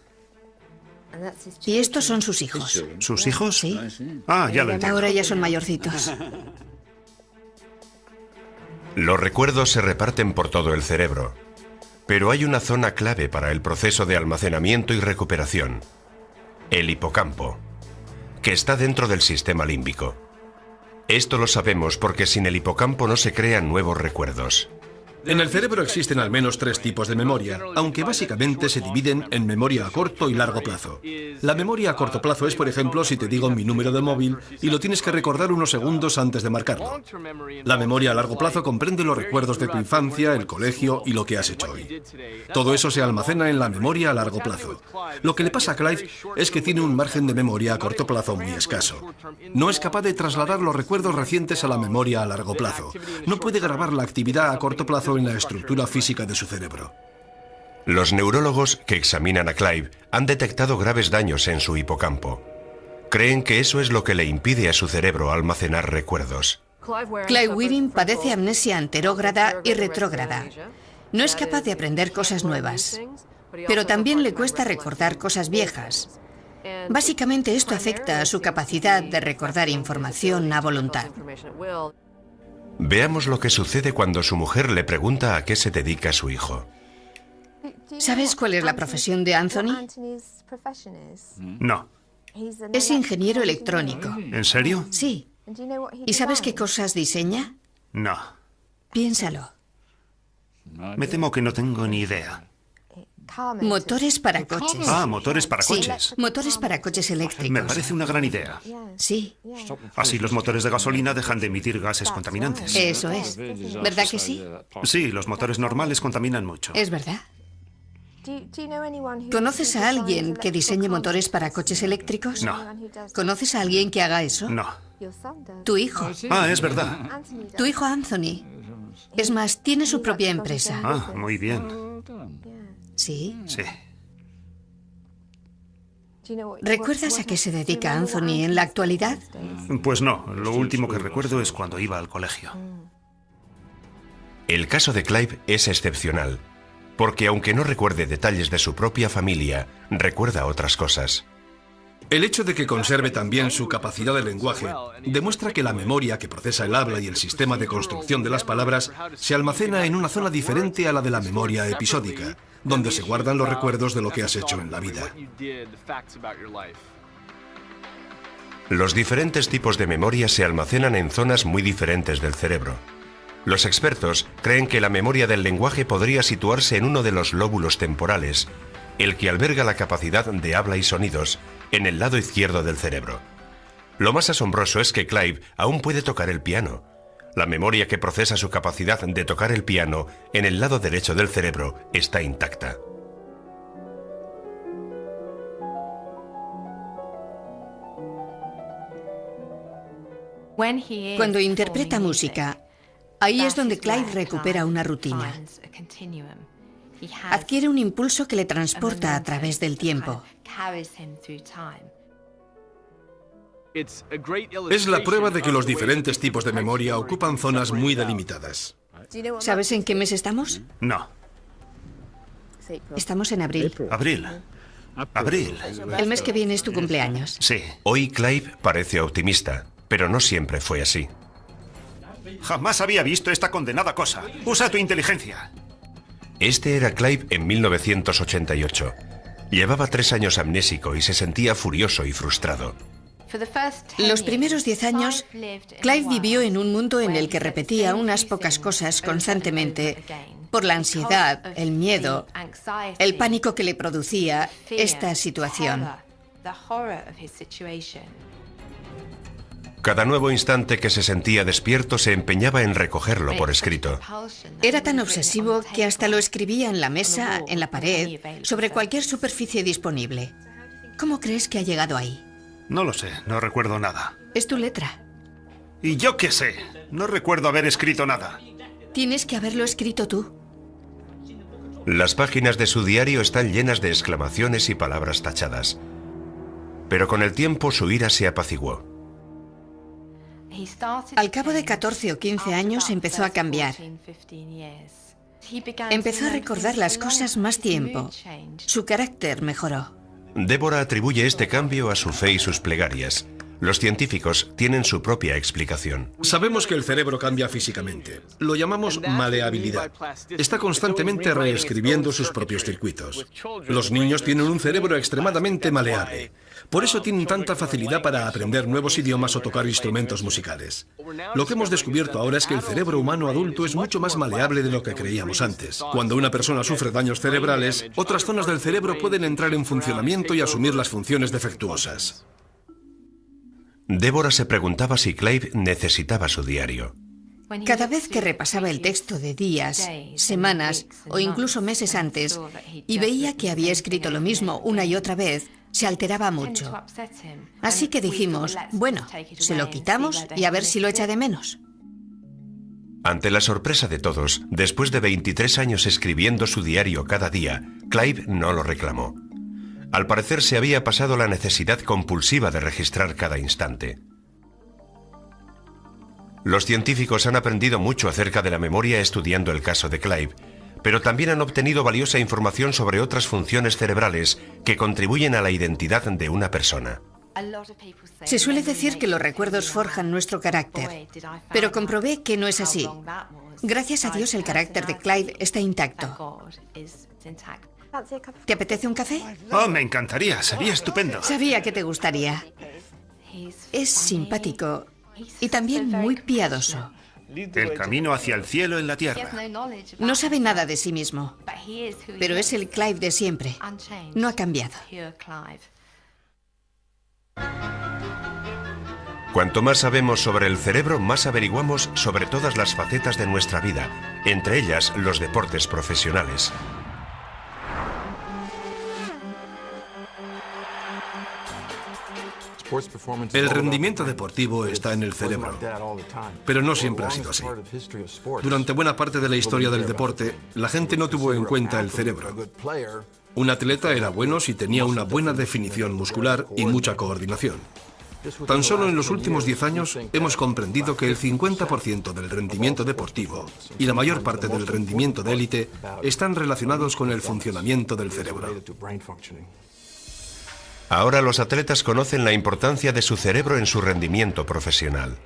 [SPEAKER 3] Y estos son sus hijos.
[SPEAKER 4] ¿Sus hijos?
[SPEAKER 3] Sí.
[SPEAKER 4] Ah, ya lo entiendo.
[SPEAKER 3] Ahora ya son mayorcitos.
[SPEAKER 1] Los recuerdos se reparten por todo el cerebro, pero hay una zona clave para el proceso de almacenamiento y recuperación: el hipocampo, que está dentro del sistema límbico. Esto lo sabemos porque sin el hipocampo no se crean nuevos recuerdos.
[SPEAKER 2] En el cerebro existen al menos 3 tipos de memoria, aunque básicamente se dividen en memoria a corto y largo plazo. La memoria a corto plazo es, por ejemplo, si te digo mi número de móvil y lo tienes que recordar unos segundos antes de marcarlo. La memoria a largo plazo comprende los recuerdos de tu infancia, el colegio y lo que has hecho hoy. Todo eso se almacena en la memoria a largo plazo. Lo que le pasa a Clive es que tiene un margen de memoria a corto plazo muy escaso. No es capaz de trasladar los recuerdos recientes a la memoria a largo plazo. No puede grabar la actividad a corto plazo en la estructura física de su cerebro.
[SPEAKER 1] Los neurólogos que examinan a Clive han detectado graves daños en su hipocampo. Creen que eso es lo que le impide a su cerebro almacenar recuerdos.
[SPEAKER 3] Clive Wearing padece amnesia anterógrada y retrógrada. No es capaz de aprender cosas nuevas, pero también le cuesta recordar cosas viejas. Básicamente esto afecta a su capacidad de recordar información a voluntad.
[SPEAKER 1] Veamos lo que sucede cuando su mujer le pregunta a qué se dedica su hijo.
[SPEAKER 3] ¿Sabes cuál es la profesión de Anthony?
[SPEAKER 4] No.
[SPEAKER 3] Es ingeniero electrónico.
[SPEAKER 4] ¿En serio?
[SPEAKER 3] Sí. ¿Y sabes qué cosas diseña?
[SPEAKER 4] No.
[SPEAKER 3] Piénsalo.
[SPEAKER 4] Me temo que no tengo ni idea.
[SPEAKER 3] Motores para coches.
[SPEAKER 4] Ah, motores para
[SPEAKER 3] Sí,
[SPEAKER 4] coches.
[SPEAKER 3] motores para coches eléctricos.
[SPEAKER 4] Me parece una gran idea.
[SPEAKER 3] Sí,
[SPEAKER 4] Así los motores de gasolina dejan de emitir gases contaminantes.
[SPEAKER 3] eso es. ¿Verdad que sí?
[SPEAKER 4] Sí, los motores normales contaminan mucho.
[SPEAKER 3] Es verdad. ¿Conoces a alguien que diseñe motores para coches eléctricos?
[SPEAKER 4] No.
[SPEAKER 3] ¿Conoces a alguien que haga eso?
[SPEAKER 4] No.
[SPEAKER 3] Tu hijo.
[SPEAKER 4] Ah, es verdad.
[SPEAKER 3] Tu hijo Anthony. Es más, tiene su propia empresa.
[SPEAKER 4] Ah, muy bien.
[SPEAKER 3] Sí.
[SPEAKER 4] Sí.
[SPEAKER 3] ¿Recuerdas a qué se dedica Anthony en la actualidad?
[SPEAKER 4] Pues no, lo último que recuerdo es cuando iba al colegio.
[SPEAKER 1] El caso de Clive es excepcional, porque aunque no recuerde detalles de su propia familia, recuerda otras cosas.
[SPEAKER 2] El hecho de que conserve también su capacidad de lenguaje demuestra que la memoria que procesa el habla y el sistema de construcción de las palabras se almacena en una zona diferente a la de la memoria episódica, donde se guardan los recuerdos de lo que has hecho en la vida.
[SPEAKER 1] Los diferentes tipos de memoria se almacenan en zonas muy diferentes del cerebro. Los expertos creen que la memoria del lenguaje podría situarse en uno de los lóbulos temporales, el que alberga la capacidad de habla y sonidos, en el lado izquierdo del cerebro. Lo más asombroso es que Clive aún puede tocar el piano. La memoria que procesa su capacidad de tocar el piano en el lado derecho del cerebro está intacta.
[SPEAKER 3] Cuando interpreta música, ahí es donde Clive recupera una rutina. Adquiere un impulso que le transporta a través del tiempo.
[SPEAKER 2] Es la prueba de que los diferentes tipos de memoria ocupan zonas muy delimitadas.
[SPEAKER 3] ¿Sabes en qué mes estamos?
[SPEAKER 4] No.
[SPEAKER 3] Estamos en abril.
[SPEAKER 4] Abril. Abril.
[SPEAKER 3] El mes que viene es tu cumpleaños.
[SPEAKER 4] Sí.
[SPEAKER 1] Hoy Clive parece optimista, pero no siempre fue así.
[SPEAKER 4] Jamás había visto esta condenada cosa. Usa tu inteligencia.
[SPEAKER 1] Este era Clive en 1988. Llevaba 3 años amnésico y se sentía furioso y frustrado.
[SPEAKER 3] Los primeros 10 años, Clive vivió en un mundo en el que repetía unas pocas cosas constantemente por la ansiedad, el miedo, el pánico que le producía esta situación.
[SPEAKER 1] Cada nuevo instante que se sentía despierto se empeñaba en recogerlo por escrito.
[SPEAKER 3] Era tan obsesivo que hasta lo escribía en la mesa, en la pared, sobre cualquier superficie disponible. ¿Cómo crees que ha llegado ahí?
[SPEAKER 4] No lo sé, no recuerdo nada.
[SPEAKER 3] Es tu letra.
[SPEAKER 4] ¿Y yo qué sé? No recuerdo haber escrito nada.
[SPEAKER 3] Tienes que haberlo escrito tú.
[SPEAKER 1] Las páginas de su diario están llenas de exclamaciones y palabras tachadas. Pero con el tiempo su ira se apaciguó.
[SPEAKER 3] Al cabo de 14 o 15 años empezó a cambiar. Empezó a recordar las cosas más tiempo. Su carácter mejoró.
[SPEAKER 1] Débora atribuye este cambio a su fe y sus plegarias. Los científicos tienen su propia explicación.
[SPEAKER 2] Sabemos que el cerebro cambia físicamente. Lo llamamos maleabilidad. Está constantemente reescribiendo sus propios circuitos. Los niños tienen un cerebro extremadamente maleable. Por eso tienen tanta facilidad para aprender nuevos idiomas o tocar instrumentos musicales. Lo que hemos descubierto ahora es que el cerebro humano adulto es mucho más maleable de lo que creíamos antes. Cuando una persona sufre daños cerebrales, otras zonas del cerebro pueden entrar en funcionamiento y asumir las funciones defectuosas.
[SPEAKER 1] Débora se preguntaba si Clive necesitaba su diario.
[SPEAKER 3] Cada vez que repasaba el texto de días, semanas o incluso meses antes y veía que había escrito lo mismo una y otra vez, se alteraba mucho. Así que dijimos, bueno, se lo quitamos y a ver si lo echa de menos.
[SPEAKER 1] Ante la sorpresa de todos, después de 23 años escribiendo su diario cada día, Clive no lo reclamó. Al parecer se había pasado la necesidad compulsiva de registrar cada instante. Los científicos han aprendido mucho acerca de la memoria estudiando el caso de Clive, pero también han obtenido valiosa información sobre otras funciones cerebrales que contribuyen a la identidad de una persona.
[SPEAKER 3] Se suele decir que los recuerdos forjan nuestro carácter, pero comprobé que no es así. Gracias a Dios el carácter de Clive está intacto. ¿Te apetece un café?
[SPEAKER 4] Oh, me encantaría, sería estupendo.
[SPEAKER 3] Sabía que te gustaría. Es simpático y también muy piadoso.
[SPEAKER 4] El camino hacia el cielo en la tierra.
[SPEAKER 3] No sabe nada de sí mismo, pero es el Clive de siempre. No ha cambiado.
[SPEAKER 1] Cuanto más sabemos sobre el cerebro, más averiguamos sobre todas las facetas de nuestra vida, entre ellas los deportes profesionales.
[SPEAKER 2] El rendimiento deportivo está en el cerebro, pero no siempre ha sido así. Durante buena parte de la historia del deporte, la gente no tuvo en cuenta el cerebro. Un atleta era bueno si tenía una buena definición muscular y mucha coordinación. Tan solo en los últimos 10 años hemos comprendido que el 50% del rendimiento deportivo y la mayor parte del rendimiento de élite están relacionados con el funcionamiento del cerebro.
[SPEAKER 1] Ahora los atletas conocen la importancia de su cerebro en su rendimiento profesional.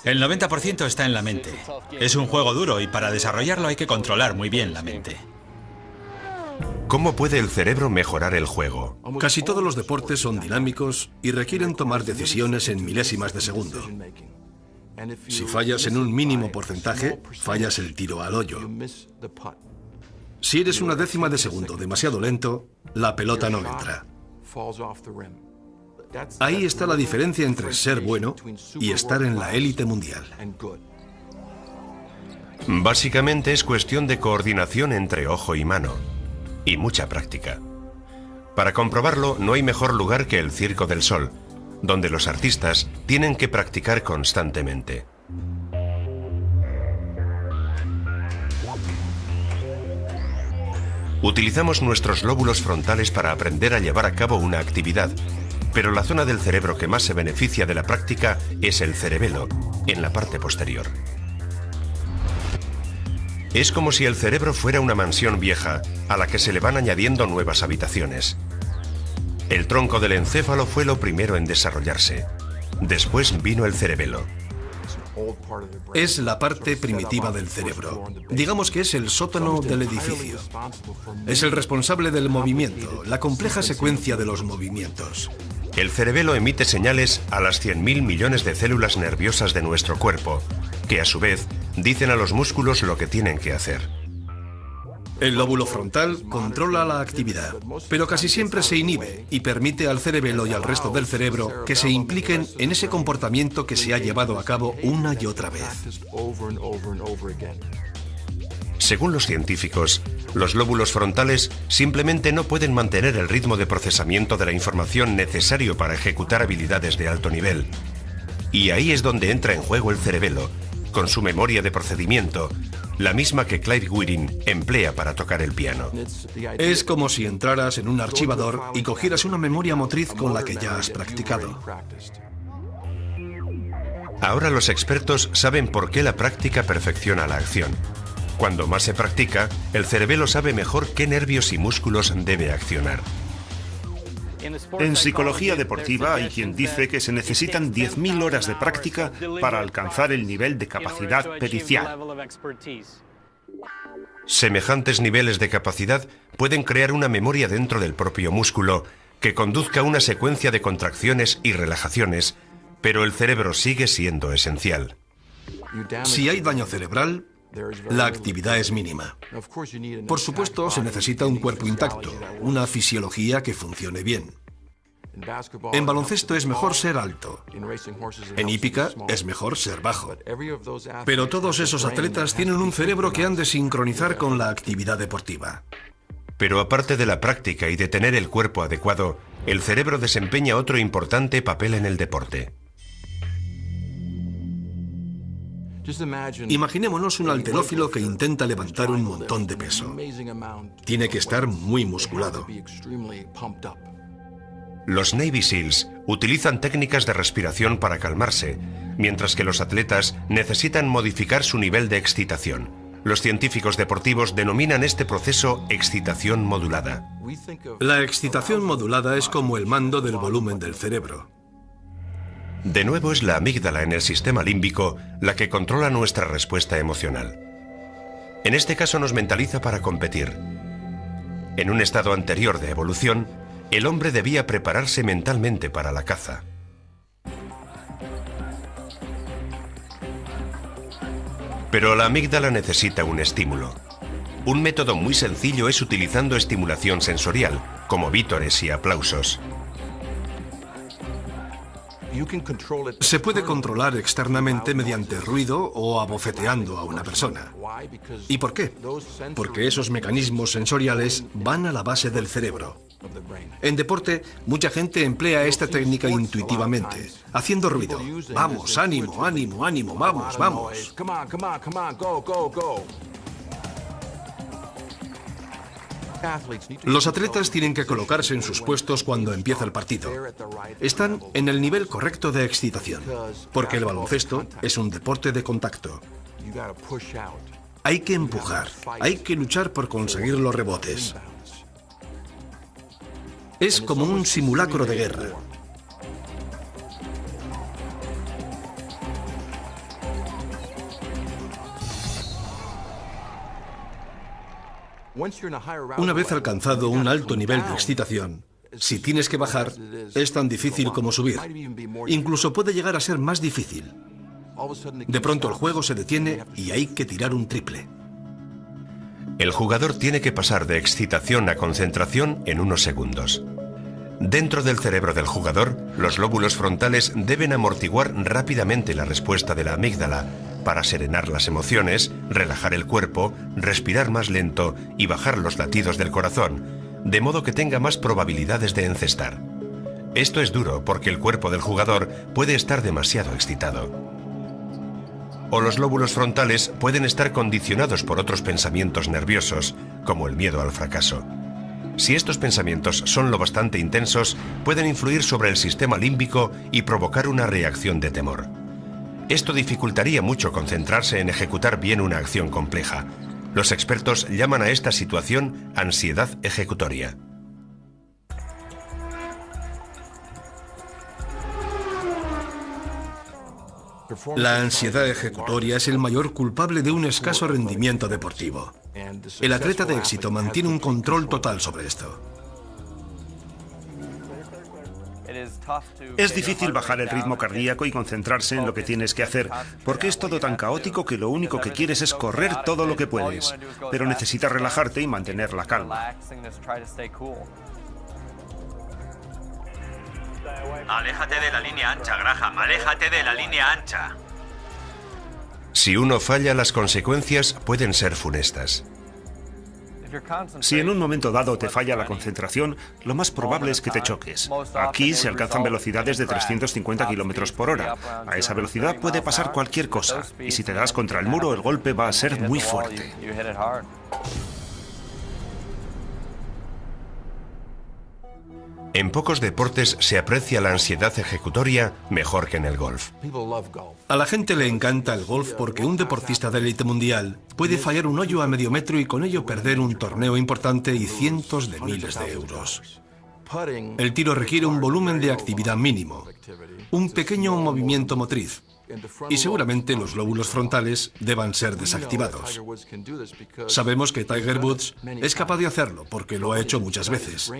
[SPEAKER 5] El 90% está en la mente. Es un juego duro y para desarrollarlo hay que controlar muy bien la mente.
[SPEAKER 1] ¿Cómo puede el cerebro mejorar el juego?
[SPEAKER 2] Casi todos los deportes son dinámicos y requieren tomar decisiones en milésimas de segundo. Si fallas en un mínimo porcentaje, fallas el tiro al hoyo. Si eres una décima de segundo demasiado lento, la pelota no entra. Ahí está la diferencia entre ser bueno y estar en la élite mundial.
[SPEAKER 1] Básicamente es cuestión de coordinación entre ojo y mano, y mucha práctica. Para comprobarlo, no hay mejor lugar que el Circo del Sol, donde los artistas tienen que practicar constantemente. Utilizamos nuestros lóbulos frontales para aprender a llevar a cabo una actividad, pero la zona del cerebro que más se beneficia de la práctica es el cerebelo, en la parte posterior. Es como si el cerebro fuera una mansión vieja, a la que se le van añadiendo nuevas habitaciones. El tronco del encéfalo fue lo primero en desarrollarse. Después vino el cerebelo.
[SPEAKER 2] Es la parte primitiva del cerebro. Digamos que es el sótano del edificio. Es el responsable del movimiento, la compleja secuencia de los movimientos.
[SPEAKER 1] El cerebelo emite señales a las 100.000 millones de células nerviosas de nuestro cuerpo, que a su vez dicen a los músculos lo que tienen que hacer.
[SPEAKER 2] El lóbulo frontal controla la actividad, pero casi siempre se inhibe y permite al cerebelo y al resto del cerebro que se impliquen en ese comportamiento que se ha llevado a cabo una y otra vez.
[SPEAKER 1] Según los científicos, los lóbulos frontales simplemente no pueden mantener el ritmo de procesamiento de la información necesario para ejecutar habilidades de alto nivel. Y ahí es donde entra en juego el cerebelo, con su memoria de procedimiento, la misma que Clive Wearing emplea para tocar el piano.
[SPEAKER 2] Es como si entraras en un archivador y cogieras una memoria motriz con la que ya has practicado.
[SPEAKER 1] Ahora los expertos saben por qué la práctica perfecciona la acción. Cuando más se practica, el cerebelo sabe mejor qué nervios y músculos debe accionar.
[SPEAKER 4] En psicología deportiva hay quien dice que se necesitan 10.000 horas de práctica para alcanzar el nivel de capacidad pericial.
[SPEAKER 1] Semejantes niveles de capacidad pueden crear una memoria dentro del propio músculo que conduzca una secuencia de contracciones y relajaciones, pero el cerebro sigue siendo esencial.
[SPEAKER 2] Si hay daño cerebral, la actividad es mínima. Por supuesto, se necesita un cuerpo intacto, una fisiología que funcione bien. En baloncesto es mejor ser alto. En hípica es mejor ser bajo. Pero todos esos atletas tienen un cerebro que han de sincronizar con la actividad deportiva.
[SPEAKER 1] Pero aparte de la práctica y de tener el cuerpo adecuado, el cerebro desempeña otro importante papel en el deporte.
[SPEAKER 2] Imaginémonos un halterófilo que intenta levantar un montón de peso. Tiene que estar muy musculado.
[SPEAKER 1] Los Navy SEALs utilizan técnicas de respiración para calmarse, mientras que los atletas necesitan modificar su nivel de excitación. Los científicos deportivos denominan este proceso excitación modulada.
[SPEAKER 2] La excitación modulada es como el mando del volumen del cerebro.
[SPEAKER 1] De nuevo es la amígdala en el sistema límbico la que controla nuestra respuesta emocional. En este caso nos mentaliza para competir. En un estado anterior de evolución, el hombre debía prepararse mentalmente para la caza. Pero la amígdala necesita un estímulo. Un método muy sencillo es utilizando estimulación sensorial, como vítores y aplausos.
[SPEAKER 2] Se puede controlar externamente mediante ruido o abofeteando a una persona. ¿Y por qué? Porque esos mecanismos sensoriales van a la base del cerebro. En deporte, mucha gente emplea esta técnica intuitivamente, haciendo ruido. Vamos, ánimo, ánimo, ánimo, vamos, vamos. Los atletas tienen que colocarse en sus puestos cuando empieza el partido. Están en el nivel correcto de excitación, porque el baloncesto es un deporte de contacto. Hay que empujar, hay que luchar por conseguir los rebotes. Es como un simulacro de guerra. Una vez alcanzado un alto nivel de excitación, si tienes que bajar, es tan difícil como subir. Incluso puede llegar a ser más difícil. De pronto el juego se detiene y hay que tirar un triple.
[SPEAKER 1] El jugador tiene que pasar de excitación a concentración en unos segundos. Dentro del cerebro del jugador, los lóbulos frontales deben amortiguar rápidamente la respuesta de la amígdala para serenar las emociones, relajar el cuerpo, respirar más lento y bajar los latidos del corazón, de modo que tenga más probabilidades de encestar. Esto es duro porque el cuerpo del jugador puede estar demasiado excitado. O los lóbulos frontales pueden estar condicionados por otros pensamientos nerviosos, como el miedo al fracaso. Si estos pensamientos son lo bastante intensos, pueden influir sobre el sistema límbico y provocar una reacción de temor. Esto dificultaría mucho concentrarse en ejecutar bien una acción compleja. Los expertos llaman a esta situación ansiedad ejecutoria.
[SPEAKER 2] La ansiedad ejecutoria es el mayor culpable de un escaso rendimiento deportivo. El atleta de éxito mantiene un control total sobre esto.
[SPEAKER 4] Es difícil bajar el ritmo cardíaco y concentrarse en lo que tienes que hacer, porque es todo tan caótico que lo único que quieres es correr todo lo que puedes, pero necesitas relajarte y mantener la calma.
[SPEAKER 5] Aléjate de la línea ancha, Graham, aléjate de la línea ancha.
[SPEAKER 1] Si uno falla, las consecuencias pueden ser funestas.
[SPEAKER 4] Si en un momento dado te falla la concentración, lo más probable es que te choques. Aquí se alcanzan velocidades de 350 km por hora. A esa velocidad puede pasar cualquier cosa, y si te das contra el muro, el golpe va a ser muy fuerte.
[SPEAKER 1] En pocos deportes se aprecia la ansiedad ejecutoria mejor que en el golf.
[SPEAKER 2] A la gente le encanta el golf porque un deportista de élite mundial puede fallar un hoyo a medio metro y con ello perder un torneo importante y cientos de miles de euros. El tiro requiere un volumen de actividad mínimo, un pequeño movimiento motriz, y seguramente los lóbulos frontales deban ser desactivados. Sabemos que Tiger Woods es capaz de hacerlo porque lo ha hecho muchas veces.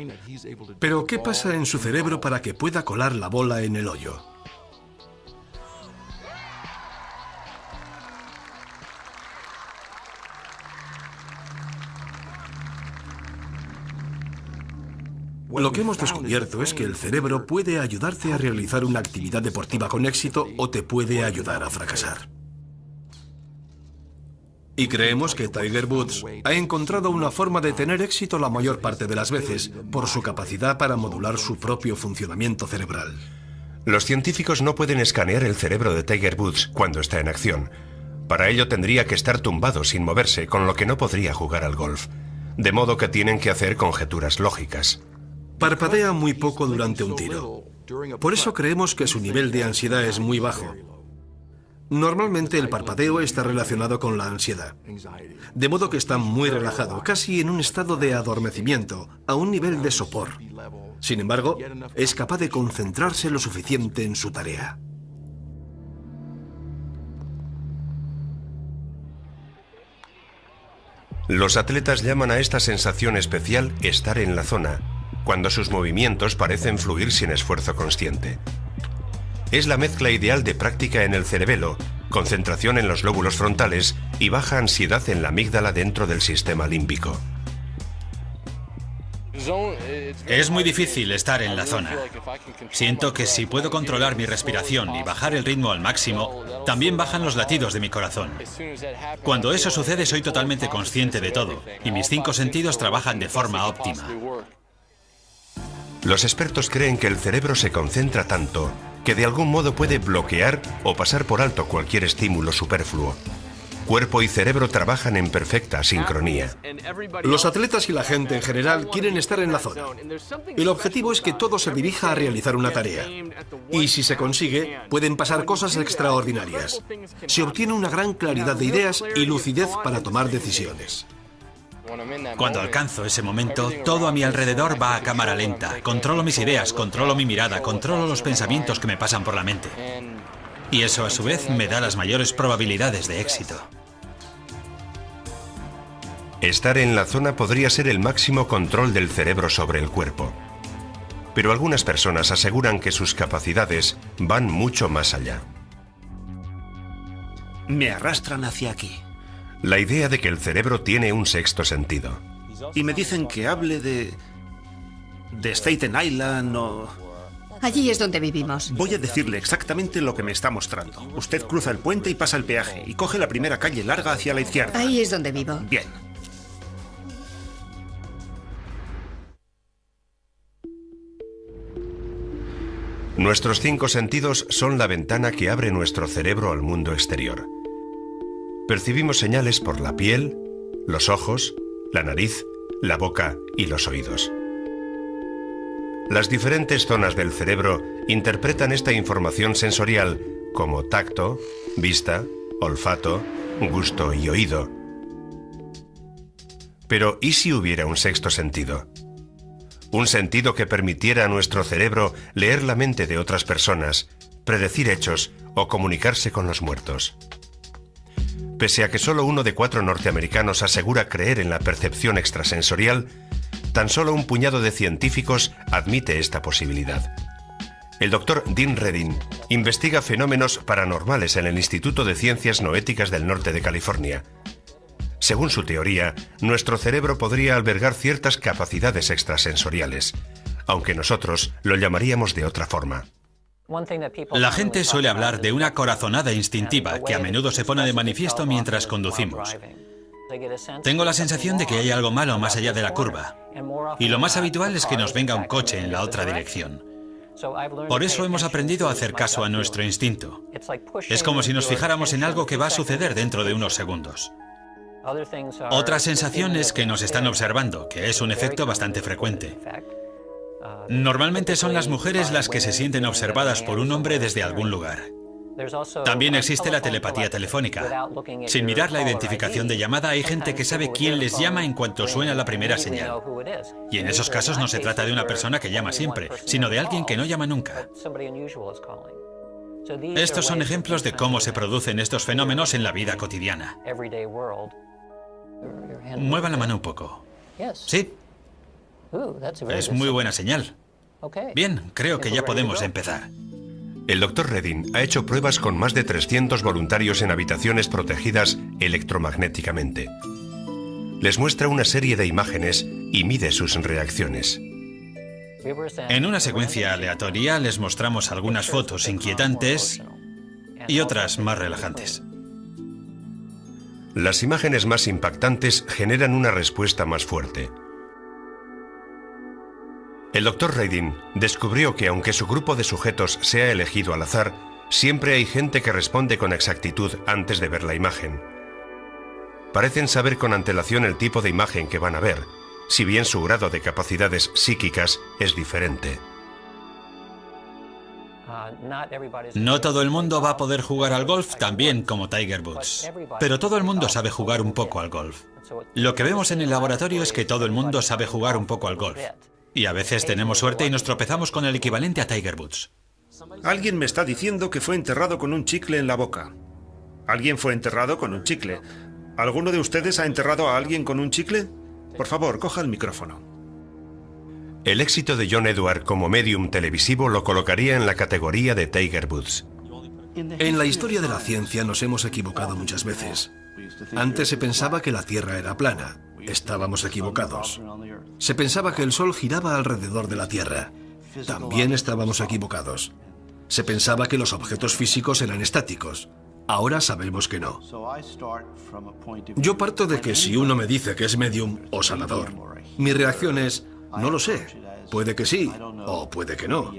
[SPEAKER 2] Pero ¿qué pasa en su cerebro para que pueda colar la bola en el hoyo? Lo que hemos descubierto es que el cerebro puede ayudarte a realizar una actividad deportiva con éxito o te puede ayudar a fracasar. Y creemos que Tiger Woods ha encontrado una forma de tener éxito la mayor parte de las veces por su capacidad para modular su propio funcionamiento cerebral.
[SPEAKER 1] Los científicos no pueden escanear el cerebro de Tiger Woods cuando está en acción. Para ello tendría que estar tumbado sin moverse, con lo que no podría jugar al golf. De modo que tienen que hacer conjeturas lógicas.
[SPEAKER 2] Parpadea muy poco durante un tiro. Por eso creemos que su nivel de ansiedad es muy bajo. Normalmente el parpadeo está relacionado con la ansiedad. De modo que está muy relajado, casi en un estado de adormecimiento, a un nivel de sopor. Sin embargo, es capaz de concentrarse lo suficiente en su tarea.
[SPEAKER 1] Los atletas llaman a esta sensación especial estar en la zona, cuando sus movimientos parecen fluir sin esfuerzo consciente. Es la mezcla ideal de práctica en el cerebelo, concentración en los lóbulos frontales y baja ansiedad en la amígdala dentro del sistema límbico.
[SPEAKER 5] Es muy difícil estar en la zona. Siento que si puedo controlar mi respiración y bajar el ritmo al máximo, también bajan los latidos de mi corazón. Cuando eso sucede soy totalmente consciente de todo y mis 5 sentidos trabajan de forma óptima.
[SPEAKER 1] Los expertos creen que el cerebro se concentra tanto que de algún modo puede bloquear o pasar por alto cualquier estímulo superfluo. Cuerpo y cerebro trabajan en perfecta sincronía.
[SPEAKER 2] Los atletas y la gente en general quieren estar en la zona. El objetivo es que todo se dirija a realizar una tarea. Y si se consigue, pueden pasar cosas extraordinarias. Se obtiene una gran claridad de ideas y lucidez para tomar decisiones.
[SPEAKER 5] Cuando alcanzo ese momento, todo a mi alrededor va a cámara lenta. Controlo mis ideas, controlo mi mirada, controlo los pensamientos que me pasan por la mente. Y eso a su vez me da las mayores probabilidades de éxito.
[SPEAKER 1] Estar en la zona podría ser el máximo control del cerebro sobre el cuerpo. Pero algunas personas aseguran que sus capacidades van mucho más allá.
[SPEAKER 4] Me arrastran hacia aquí.
[SPEAKER 1] La idea de que el cerebro tiene un sexto sentido.
[SPEAKER 4] Y me dicen que hable de de Staten Island o...
[SPEAKER 3] Allí es donde vivimos.
[SPEAKER 4] Voy a decirle exactamente lo que me está mostrando. Usted cruza el puente y pasa el peaje y coge la primera calle larga hacia la izquierda.
[SPEAKER 3] Ahí es donde vivo.
[SPEAKER 4] Bien.
[SPEAKER 1] Nuestros 5 sentidos son la ventana que abre nuestro cerebro al mundo exterior. Percibimos señales por la piel, los ojos, la nariz, la boca y los oídos. Las diferentes zonas del cerebro interpretan esta información sensorial como tacto, vista, olfato, gusto y oído. Pero ¿y si hubiera un sexto sentido? Un sentido que permitiera a nuestro cerebro leer la mente de otras personas, predecir hechos o comunicarse con los muertos. Pese a que solo 1 de 4 norteamericanos asegura creer en la percepción extrasensorial, tan solo un puñado de científicos admite esta posibilidad. El doctor Dean Redding investiga fenómenos paranormales en el Instituto de Ciencias Noéticas del Norte de California. Según su teoría, nuestro cerebro podría albergar ciertas capacidades extrasensoriales, aunque nosotros lo llamaríamos de otra forma.
[SPEAKER 5] La gente suele hablar de una corazonada instintiva que a menudo se pone de manifiesto mientras conducimos. Tengo la sensación de que hay algo malo más allá de la curva, y lo más habitual es que nos venga un coche en la otra dirección. Por eso hemos aprendido a hacer caso a nuestro instinto. Es como si nos fijáramos en algo que va a suceder dentro de unos segundos. Otra sensación es que nos están observando, que es un efecto bastante frecuente. Normalmente son las mujeres las que se sienten observadas por un hombre desde algún lugar. También existe la telepatía telefónica. Sin mirar la identificación de llamada, hay gente que sabe quién les llama en cuanto suena la primera señal. Y en esos casos no se trata de una persona que llama siempre, sino de alguien que no llama nunca. Estos son ejemplos de cómo se producen estos fenómenos en la vida cotidiana. Mueva la mano un poco. Sí. Es muy buena señal. Bien, creo que ya podemos empezar.
[SPEAKER 1] El Dr. Redding ha hecho pruebas con más de 300 voluntarios en habitaciones protegidas electromagnéticamente. Les muestra una serie de imágenes y mide sus reacciones.
[SPEAKER 5] En una secuencia aleatoria les mostramos algunas fotos inquietantes y otras más relajantes.
[SPEAKER 1] Las imágenes más impactantes generan una respuesta más fuerte. El Dr. Redding descubrió que aunque su grupo de sujetos sea elegido al azar, siempre hay gente que responde con exactitud antes de ver la imagen. Parecen saber con antelación el tipo de imagen que van a ver, si bien su grado de capacidades psíquicas es diferente.
[SPEAKER 5] No todo el mundo va a poder jugar al golf tan bien como Tiger Woods, pero todo el mundo sabe jugar un poco al golf. Lo que vemos en el laboratorio es que todo el mundo sabe jugar un poco al golf. Y a veces tenemos suerte y nos tropezamos con el equivalente a Tiger Woods.
[SPEAKER 4] Alguien me está diciendo que fue enterrado con un chicle en la boca. Alguien fue enterrado con un chicle. ¿Alguno de ustedes ha enterrado a alguien con un chicle? Por favor, coja el micrófono.
[SPEAKER 1] El éxito de John Edward como medium televisivo lo colocaría en la categoría de Tiger Woods.
[SPEAKER 2] En la historia de la ciencia nos hemos equivocado muchas veces. Antes se pensaba que la Tierra era plana. Estábamos equivocados. Se pensaba que el Sol giraba alrededor de la Tierra. También estábamos equivocados. Se pensaba que los objetos físicos eran estáticos. Ahora sabemos que no. Yo parto de que si uno me dice que es medium o sanador, mi reacción es, no lo sé. Puede que sí o puede que no.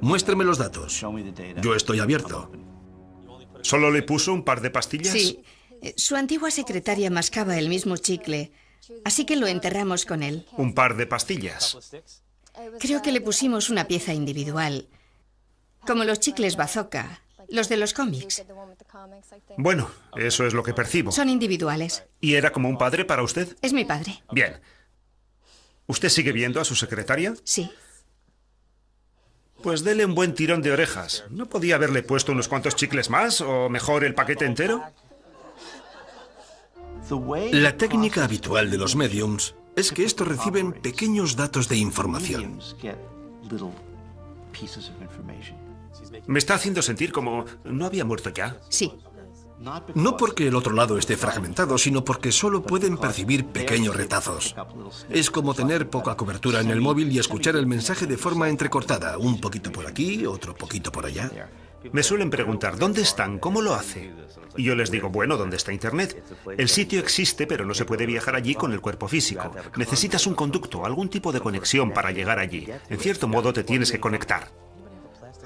[SPEAKER 2] Muéstreme los datos. Yo estoy abierto.
[SPEAKER 4] ¿Solo le puso un par de pastillas?
[SPEAKER 3] Sí. Su antigua secretaria mascaba el mismo chicle, así que lo enterramos con él.
[SPEAKER 4] ¿Un par de pastillas?
[SPEAKER 3] Creo que le pusimos una pieza individual, como los chicles bazooka, los de los cómics.
[SPEAKER 4] Bueno, eso es lo que percibo.
[SPEAKER 3] Son individuales.
[SPEAKER 4] ¿Y era como un padre para usted?
[SPEAKER 3] Es mi padre.
[SPEAKER 4] Bien. ¿Usted sigue viendo a su secretaria?
[SPEAKER 3] Sí.
[SPEAKER 4] Pues dele un buen tirón de orejas. ¿No podía haberle puesto unos cuantos chicles más o mejor el paquete entero?
[SPEAKER 2] La técnica habitual de los mediums es que estos reciben pequeños datos de información.
[SPEAKER 4] Me está haciendo sentir como... ¿No había muerto ya?
[SPEAKER 3] Sí.
[SPEAKER 2] No porque el otro lado esté fragmentado, sino porque solo pueden percibir pequeños retazos. Es como tener poca cobertura en el móvil y escuchar el mensaje de forma entrecortada, un poquito por aquí, otro poquito por allá.
[SPEAKER 4] Me suelen preguntar, ¿dónde están? ¿Cómo lo hace? Y yo les digo, bueno, ¿dónde está Internet? El sitio existe, pero no se puede viajar allí con el cuerpo físico. Necesitas un conducto, algún tipo de conexión para llegar allí. En cierto modo te tienes que conectar.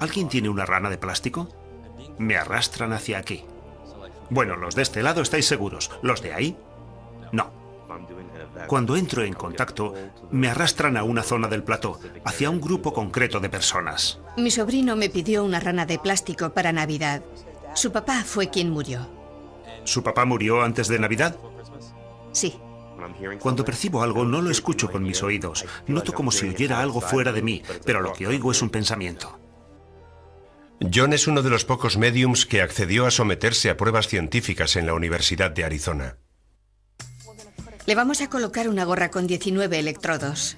[SPEAKER 4] ¿Alguien tiene una rana de plástico? Me arrastran hacia aquí. Bueno, los de este lado estáis seguros. ¿Los de ahí? No. Cuando entro en contacto, me arrastran a una zona del plató, hacia un grupo concreto de personas.
[SPEAKER 3] Mi sobrino me pidió una rana de plástico para Navidad. Su papá fue quien murió.
[SPEAKER 4] ¿Su papá murió antes de Navidad?
[SPEAKER 3] Sí.
[SPEAKER 4] Cuando percibo algo, no lo escucho con mis oídos. Noto como si oyera algo fuera de mí, pero lo que oigo es un pensamiento.
[SPEAKER 1] John es uno de los pocos médiums que accedió a someterse a pruebas científicas en la Universidad de Arizona.
[SPEAKER 3] Le vamos a colocar una gorra con 19 electrodos.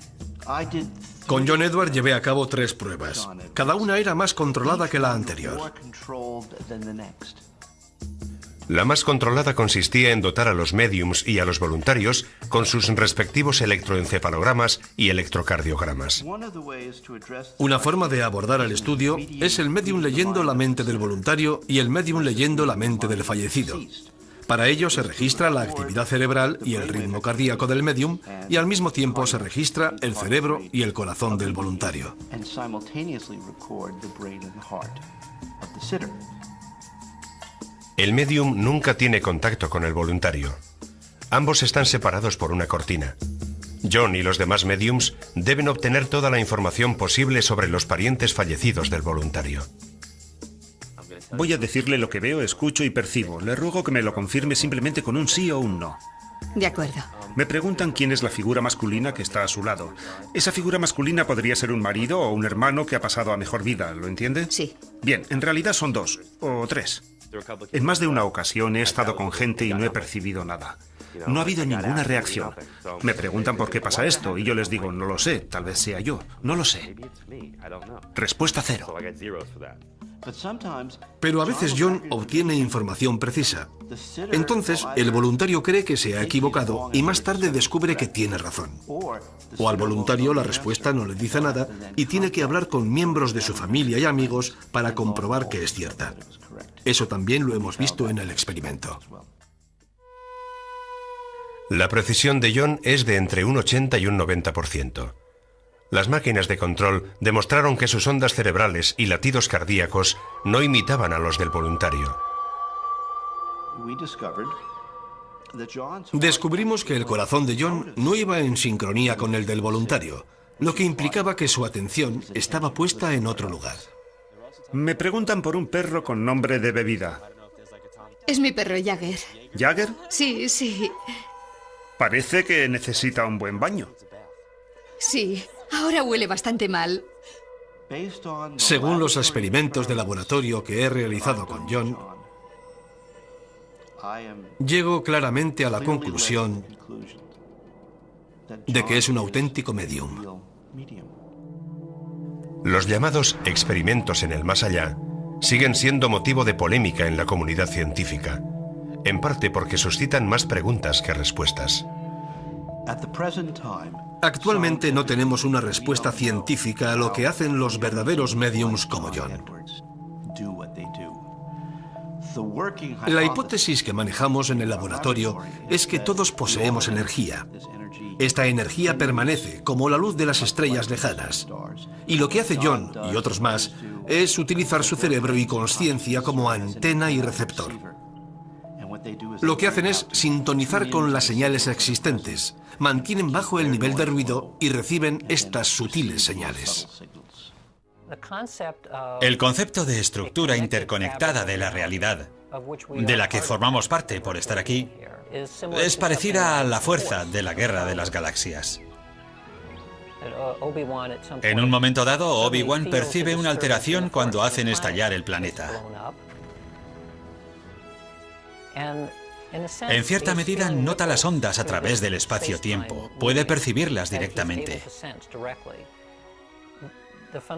[SPEAKER 2] Con John Edward llevé a cabo 3 pruebas. Cada una era más controlada que la anterior.
[SPEAKER 1] La más controlada consistía en dotar a los médiums y a los voluntarios con sus respectivos electroencefalogramas y electrocardiogramas.
[SPEAKER 2] Una forma de abordar el estudio es el médium leyendo la mente del voluntario y el médium leyendo la mente del fallecido. Para ello se registra la actividad cerebral y el ritmo cardíaco del médium y al mismo tiempo se registra el cerebro y el corazón del voluntario.
[SPEAKER 1] El médium nunca tiene contacto con el voluntario. Ambos están separados por una cortina. John y los demás médiums deben obtener toda la información posible sobre los parientes fallecidos del voluntario.
[SPEAKER 4] Voy a decirle lo que veo, escucho y percibo. Le ruego que me lo confirme simplemente con un sí o un no.
[SPEAKER 3] De acuerdo.
[SPEAKER 4] Me preguntan quién es la figura masculina que está a su lado. Esa figura masculina podría ser un marido o un hermano que ha pasado a mejor vida, ¿lo entiende?
[SPEAKER 3] Sí.
[SPEAKER 4] Bien, en realidad son 2 o 3. En más de una ocasión he estado con gente y no he percibido nada. No ha habido ninguna reacción. Me preguntan por qué pasa esto y yo les digo, no lo sé, tal vez sea yo, no lo sé. Respuesta 0.
[SPEAKER 2] Pero a veces John obtiene información precisa. Entonces, el voluntario cree que se ha equivocado y más tarde descubre que tiene razón. O al voluntario la respuesta no le dice nada y tiene que hablar con miembros de su familia y amigos para comprobar que es cierta. Eso también lo hemos visto en el experimento.
[SPEAKER 1] La precisión de John es de entre un 80 y un 90%. Las máquinas de control demostraron que sus ondas cerebrales y latidos cardíacos no imitaban a los del voluntario.
[SPEAKER 2] Descubrimos que el corazón de John no iba en sincronía con el del voluntario, lo que implicaba que su atención estaba puesta en otro lugar.
[SPEAKER 4] Me preguntan por un perro con nombre de bebida.
[SPEAKER 3] Es mi perro Jagger.
[SPEAKER 4] ¿Jagger?
[SPEAKER 3] Sí, sí.
[SPEAKER 4] Parece que necesita un buen baño.
[SPEAKER 3] Sí, ahora huele bastante mal.
[SPEAKER 2] Según los experimentos de laboratorio que he realizado con John, llego claramente a la conclusión de que es un auténtico medium.
[SPEAKER 1] Los llamados experimentos en el más allá siguen siendo motivo de polémica en la comunidad científica, en parte porque suscitan más preguntas que respuestas.
[SPEAKER 2] Actualmente no tenemos una respuesta científica a lo que hacen los verdaderos mediums como John. La hipótesis que manejamos en el laboratorio es que todos poseemos energía. Esta energía permanece como la luz de las estrellas lejanas. Y lo que hace John y otros más es utilizar su cerebro y conciencia como antena y receptor. Lo que hacen es sintonizar con las señales existentes, mantienen bajo el nivel de ruido y reciben estas sutiles señales.
[SPEAKER 5] El concepto de estructura interconectada de la realidad, de la que formamos parte por estar aquí, es parecida a la fuerza de la Guerra de las Galaxias. En un momento dado, Obi-Wan percibe una alteración cuando hacen estallar el planeta. En cierta medida, nota las ondas a través del espacio-tiempo. Puede percibirlas directamente.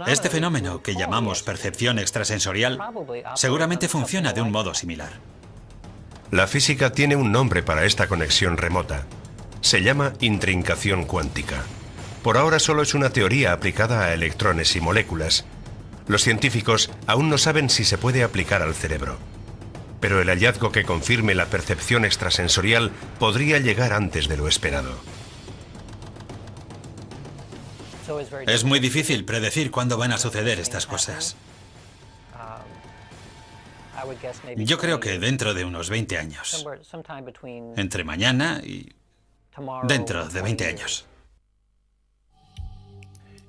[SPEAKER 5] Este fenómeno, que llamamos percepción extrasensorial, seguramente funciona de un modo similar.
[SPEAKER 1] La física tiene un nombre para esta conexión remota. Se llama intrincación cuántica. Por ahora solo es una teoría aplicada a electrones y moléculas. Los científicos aún no saben si se puede aplicar al cerebro. Pero el hallazgo que confirme la percepción extrasensorial podría llegar antes de lo esperado.
[SPEAKER 5] Es muy difícil predecir cuándo van a suceder estas cosas. Yo creo que dentro de unos 20 años. Entre mañana y dentro de 20 años.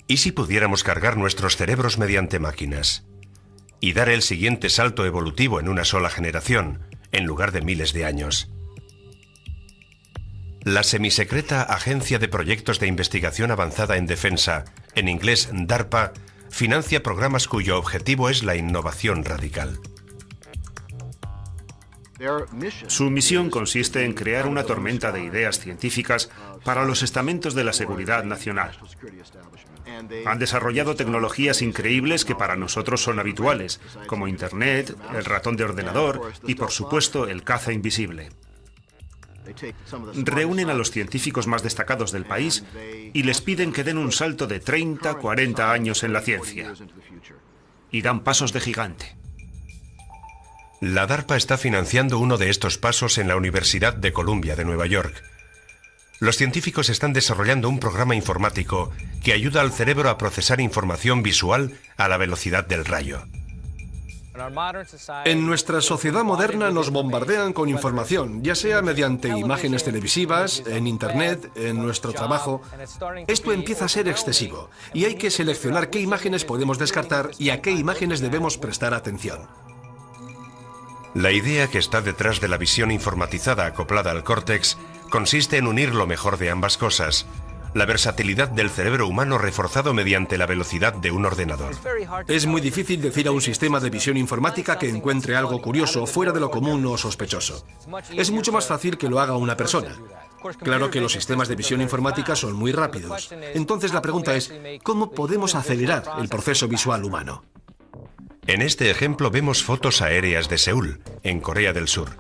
[SPEAKER 1] ¿Y si pudiéramos cargar nuestros cerebros mediante máquinas? Y dar el siguiente salto evolutivo en una sola generación, en lugar de miles de años. La semisecreta Agencia de Proyectos de Investigación Avanzada en Defensa, en inglés DARPA, financia programas cuyo objetivo es la innovación radical.
[SPEAKER 4] Su misión consiste en crear una tormenta de ideas científicas para los estamentos de la seguridad nacional. Han desarrollado tecnologías increíbles que para nosotros son habituales, como Internet, el ratón de ordenador y, por supuesto, el caza invisible. Reúnen a los científicos más destacados del país y les piden que den un salto de 30, 40 años en la ciencia. Y dan pasos de gigante.
[SPEAKER 1] La DARPA está financiando uno de estos pasos en la Universidad de Columbia de Nueva York. Los científicos están desarrollando un programa informático que ayuda al cerebro a procesar información visual a la velocidad del rayo.
[SPEAKER 2] En nuestra sociedad moderna nos bombardean con información, ya sea mediante imágenes televisivas, en Internet, en nuestro trabajo. Esto empieza a ser excesivo y hay que seleccionar qué imágenes podemos descartar y a qué imágenes debemos prestar atención.
[SPEAKER 1] La idea que está detrás de la visión informatizada acoplada al córtex consiste en unir lo mejor de ambas cosas, la versatilidad del cerebro humano reforzado mediante la velocidad de un ordenador.
[SPEAKER 2] Es muy difícil decir a un sistema de visión informática que encuentre algo curioso, fuera de lo común o sospechoso. Es mucho más fácil que lo haga una persona. Claro que los sistemas de visión informática son muy rápidos. Entonces la pregunta es, ¿cómo podemos acelerar el proceso visual humano?
[SPEAKER 1] En este ejemplo vemos fotos aéreas de Seúl, en Corea del Sur.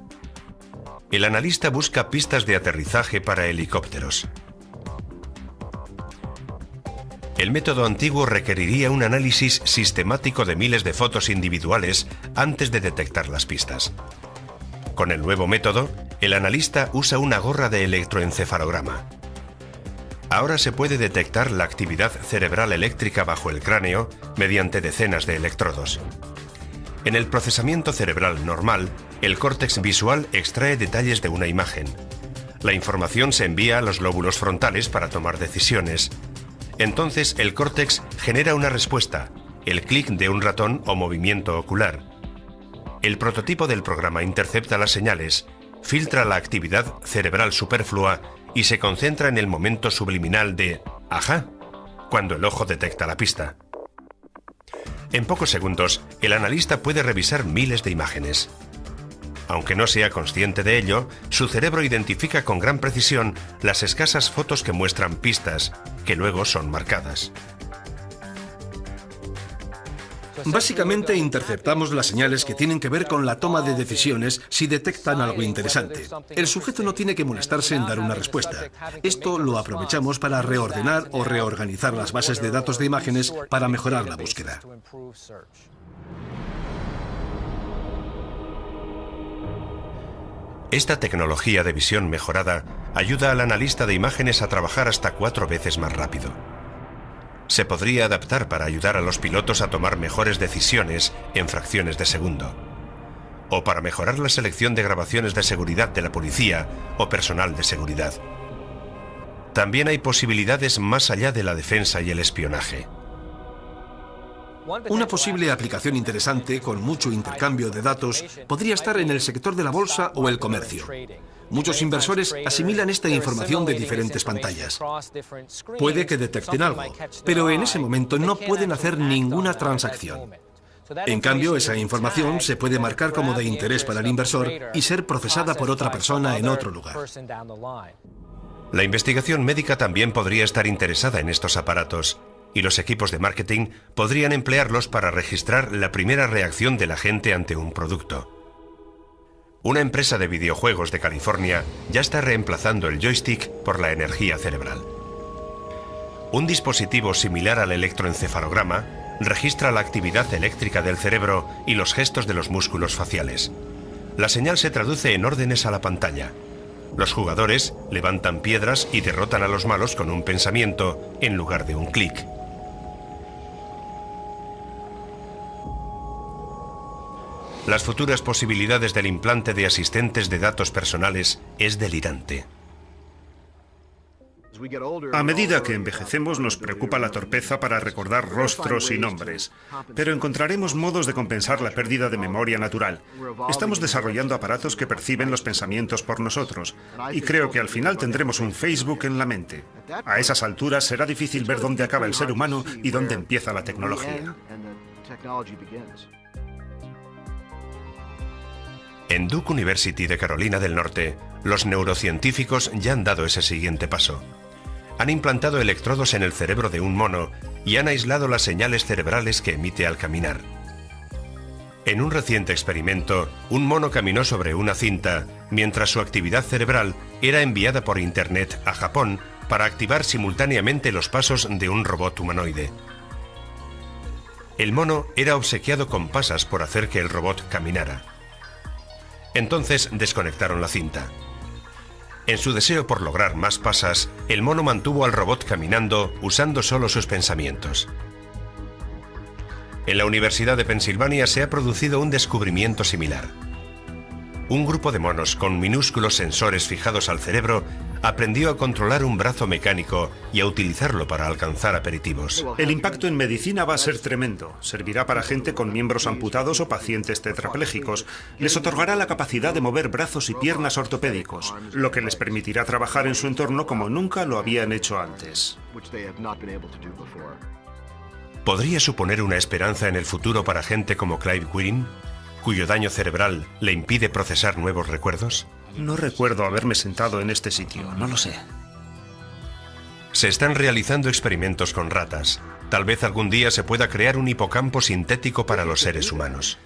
[SPEAKER 1] El analista busca pistas de aterrizaje para helicópteros. El método antiguo requeriría un análisis sistemático de miles de fotos individuales antes de detectar las pistas. Con el nuevo método, el analista usa una gorra de electroencefalograma. Ahora se puede detectar la actividad cerebral eléctrica bajo el cráneo mediante decenas de electrodos. En el procesamiento cerebral normal, el córtex visual extrae detalles de una imagen. La información se envía a los lóbulos frontales para tomar decisiones. Entonces el córtex genera una respuesta, el clic de un ratón o movimiento ocular. El prototipo del programa intercepta las señales, filtra la actividad cerebral superflua y se concentra en el momento subliminal de «ajá», cuando el ojo detecta la pista. En pocos segundos, el analista puede revisar miles de imágenes. Aunque no sea consciente de ello, su cerebro identifica con gran precisión las escasas fotos que muestran pistas, que luego son marcadas.
[SPEAKER 2] Básicamente interceptamos las señales que tienen que ver con la toma de decisiones si detectan algo interesante. El sujeto no tiene que molestarse en dar una respuesta. Esto lo aprovechamos para reordenar o reorganizar las bases de datos de imágenes para mejorar la búsqueda.
[SPEAKER 1] Esta tecnología de visión mejorada ayuda al analista de imágenes a trabajar hasta 4 veces más rápido. Se podría adaptar para ayudar a los pilotos a tomar mejores decisiones en fracciones de segundo. O para mejorar la selección de grabaciones de seguridad de la policía o personal de seguridad. También hay posibilidades más allá de la defensa y el espionaje.
[SPEAKER 2] Una posible aplicación interesante con mucho intercambio de datos podría estar en el sector de la bolsa o el comercio. Muchos inversores asimilan esta información de diferentes pantallas. Puede que detecten algo, pero en ese momento no pueden hacer ninguna transacción. En cambio, esa información se puede marcar como de interés para el inversor y ser procesada por otra persona en otro lugar.
[SPEAKER 1] La investigación médica también podría estar interesada en estos aparatos, y los equipos de marketing podrían emplearlos para registrar la primera reacción de la gente ante un producto. Una empresa de videojuegos de California ya está reemplazando el joystick por la energía cerebral. Un dispositivo similar al electroencefalograma registra la actividad eléctrica del cerebro y los gestos de los músculos faciales. La señal se traduce en órdenes a la pantalla. Los jugadores levantan piedras y derrotan a los malos con un pensamiento en lugar de un clic. Las futuras posibilidades del implante de asistentes de datos personales es delirante.
[SPEAKER 4] A medida que envejecemos nos preocupa la torpeza para recordar rostros y nombres, pero encontraremos modos de compensar la pérdida de memoria natural. Estamos desarrollando aparatos que perciben los pensamientos por nosotros, y creo que al final tendremos un Facebook en la mente. A esas alturas será difícil ver dónde acaba el ser humano y dónde empieza la tecnología.
[SPEAKER 1] En Duke University de Carolina del Norte, los neurocientíficos ya han dado ese siguiente paso. Han implantado electrodos en el cerebro de un mono y han aislado las señales cerebrales que emite al caminar. En un reciente experimento, un mono caminó sobre una cinta mientras su actividad cerebral era enviada por Internet a Japón para activar simultáneamente los pasos de un robot humanoide. El mono era obsequiado con pasas por hacer que el robot caminara. Entonces desconectaron la cinta. En su deseo por lograr más pasas, el mono mantuvo al robot caminando usando solo sus pensamientos. En la Universidad de Pensilvania se ha producido un descubrimiento similar. Un grupo de monos con minúsculos sensores fijados al cerebro aprendió a controlar un brazo mecánico y a utilizarlo para alcanzar aperitivos.
[SPEAKER 4] El impacto en medicina va a ser tremendo. Servirá para gente con miembros amputados o pacientes tetraplégicos. Les otorgará la capacidad de mover brazos y piernas ortopédicos, lo que les permitirá trabajar en su entorno como nunca lo habían hecho antes.
[SPEAKER 1] ¿Podría suponer una esperanza en el futuro para gente como Clive Quinn, cuyo daño cerebral le impide procesar nuevos recuerdos?
[SPEAKER 4] No recuerdo haberme sentado en este sitio, no lo sé.
[SPEAKER 1] Se están realizando experimentos con ratas. Tal vez algún día se pueda crear un hipocampo sintético para los seres humanos.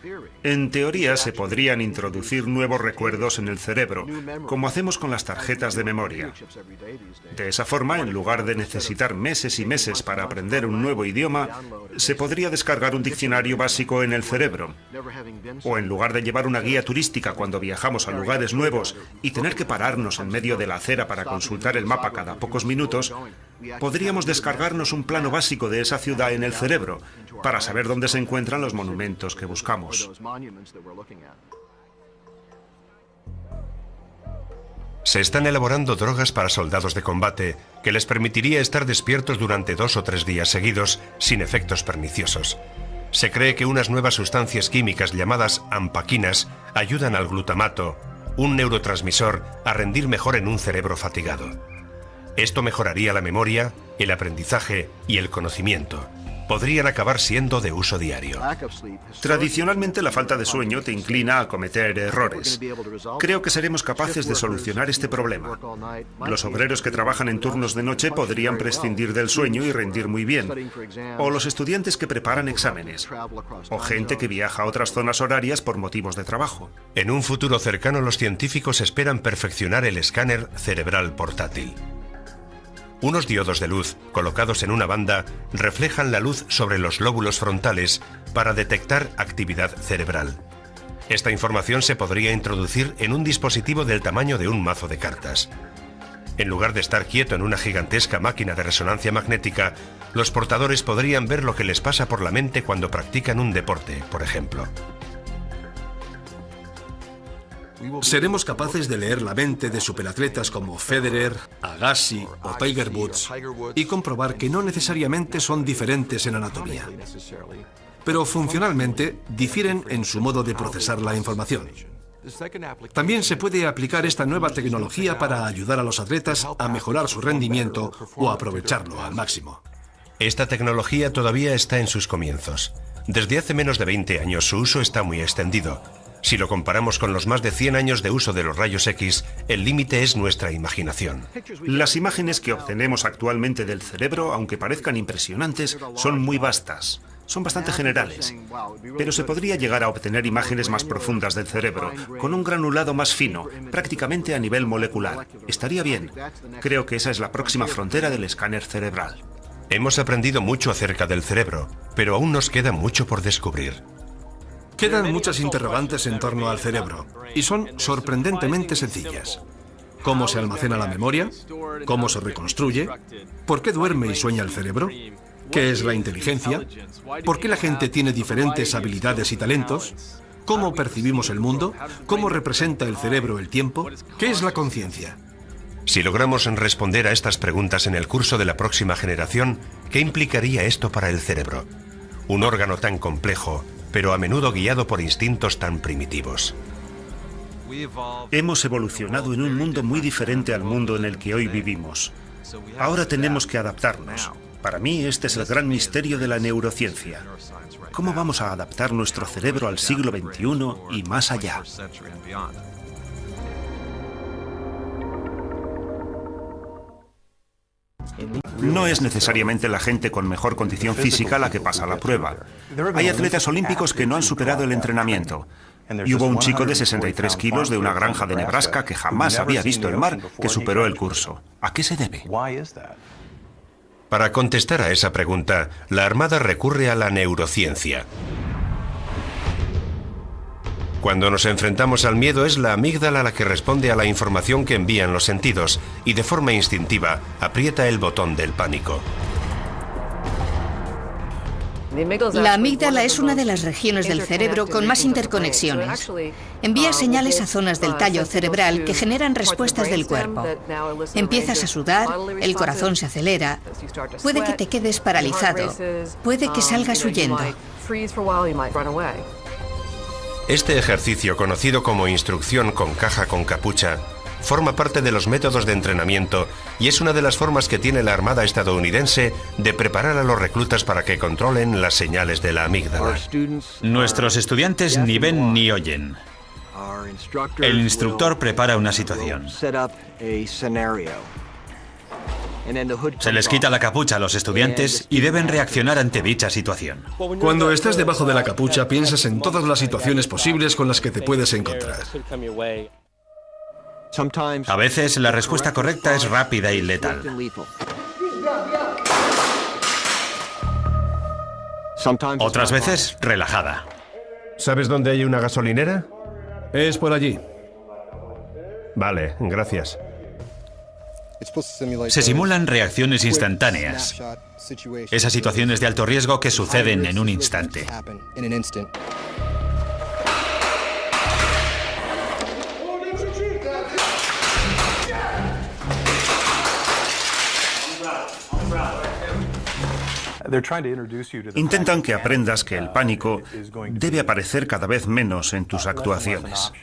[SPEAKER 4] En teoría se podrían introducir nuevos recuerdos en el cerebro, como hacemos con las tarjetas de memoria. De esa forma, en lugar de necesitar meses y meses para aprender un nuevo idioma, se podría descargar un diccionario básico en el cerebro. O en lugar de llevar una guía turística cuando viajamos a lugares nuevos y tener que pararnos en medio de la acera para consultar el mapa cada pocos minutos, podríamos descargarnos un plano básico de esa ciudad en el cerebro para saber dónde se encuentran los monumentos que buscamos.
[SPEAKER 1] Se están elaborando drogas para soldados de combate que les permitiría estar despiertos durante 2 o 3 días seguidos sin efectos perniciosos. Se cree que unas nuevas sustancias químicas llamadas ampaquinas ayudan al glutamato, un neurotransmisor, a rendir mejor en un cerebro fatigado. Esto mejoraría la memoria, el aprendizaje y el conocimiento. Podrían acabar siendo de uso diario.
[SPEAKER 4] Tradicionalmente la falta de sueño te inclina a cometer errores. Creo que seremos capaces de solucionar este problema. Los obreros que trabajan en turnos de noche podrían prescindir del sueño y rendir muy bien. O los estudiantes que preparan exámenes. O gente que viaja a otras zonas horarias por motivos de trabajo.
[SPEAKER 1] En un futuro cercano, los científicos esperan perfeccionar el escáner cerebral portátil. Unos diodos de luz, colocados en una banda, reflejan la luz sobre los lóbulos frontales para detectar actividad cerebral. Esta información se podría introducir en un dispositivo del tamaño de un mazo de cartas. En lugar de estar quieto en una gigantesca máquina de resonancia magnética, los portadores podrían ver lo que les pasa por la mente cuando practican un deporte, por ejemplo.
[SPEAKER 2] Seremos capaces de leer la mente de superatletas como Federer, Agassi o Tiger Woods y comprobar que no necesariamente son diferentes en anatomía, pero funcionalmente difieren en su modo de procesar la información. También se puede aplicar esta nueva tecnología para ayudar a los atletas a mejorar su rendimiento o aprovecharlo al máximo.
[SPEAKER 1] Esta tecnología todavía está en sus comienzos. Desde hace menos de 20 años su uso está muy extendido. Si lo comparamos con los más de 100 años de uso de los rayos X, el límite es nuestra imaginación.
[SPEAKER 4] Las imágenes que obtenemos actualmente del cerebro, aunque parezcan impresionantes, son muy vastas. Son bastante generales, pero se podría llegar a obtener imágenes más profundas del cerebro, con un granulado más fino, prácticamente a nivel molecular. Estaría bien. Creo que esa es la próxima frontera del escáner cerebral.
[SPEAKER 1] Hemos aprendido mucho acerca del cerebro, pero aún nos queda mucho por descubrir.
[SPEAKER 2] Quedan muchas interrogantes en torno al cerebro, y son sorprendentemente sencillas. ¿Cómo se almacena la memoria? ¿Cómo se reconstruye? ¿Por qué duerme y sueña el cerebro? ¿Qué es la inteligencia? ¿Por qué la gente tiene diferentes habilidades y talentos? ¿Cómo percibimos el mundo? ¿Cómo representa el cerebro el tiempo? ¿Qué es la conciencia?
[SPEAKER 1] Si logramos responder a estas preguntas en el curso de la próxima generación, ¿qué implicaría esto para el cerebro? Un órgano tan complejo, pero a menudo guiado por instintos tan primitivos.
[SPEAKER 4] Hemos evolucionado en un mundo muy diferente al mundo en el que hoy vivimos. Ahora tenemos que adaptarnos. Para mí, este es el gran misterio de la neurociencia. ¿Cómo vamos a adaptar nuestro cerebro al siglo XXI y más allá? No es necesariamente la gente con mejor condición física la que pasa la prueba. Hay atletas olímpicos que no han superado el entrenamiento. Y hubo un chico de 63 kilos de una granja de Nebraska que jamás había visto el mar que superó el curso. ¿A qué se debe?
[SPEAKER 1] Para contestar a esa pregunta, la Armada recurre a la neurociencia. Cuando nos enfrentamos al miedo es la amígdala la que responde a la información que envían los sentidos y de forma instintiva aprieta el botón del pánico.
[SPEAKER 3] La amígdala es una de las regiones del cerebro con más interconexiones. Envía señales a zonas del tallo cerebral que generan respuestas del cuerpo. Empiezas a sudar, el corazón se acelera, puede que te quedes paralizado, puede que salgas huyendo.
[SPEAKER 1] Este ejercicio, conocido como instrucción con caja con capucha, forma parte de los métodos de entrenamiento y es una de las formas que tiene la Armada estadounidense de preparar a los reclutas para que controlen las señales de la amígdala.
[SPEAKER 5] Nuestros estudiantes ni ven ni oyen. El instructor prepara una situación. Se les quita la capucha a los estudiantes y deben reaccionar ante dicha situación.
[SPEAKER 2] Cuando estás debajo de la capucha, piensas en todas las situaciones posibles con las que te puedes encontrar.
[SPEAKER 5] A veces la respuesta correcta es rápida y letal. Otras veces, relajada.
[SPEAKER 1] ¿Sabes dónde hay una gasolinera?
[SPEAKER 2] Es por allí.
[SPEAKER 1] Vale, gracias.
[SPEAKER 5] Se simulan reacciones instantáneas. Esas situaciones de alto riesgo que suceden en un instante.
[SPEAKER 4] Intentan que aprendas que el pánico debe aparecer cada vez menos en tus actuaciones.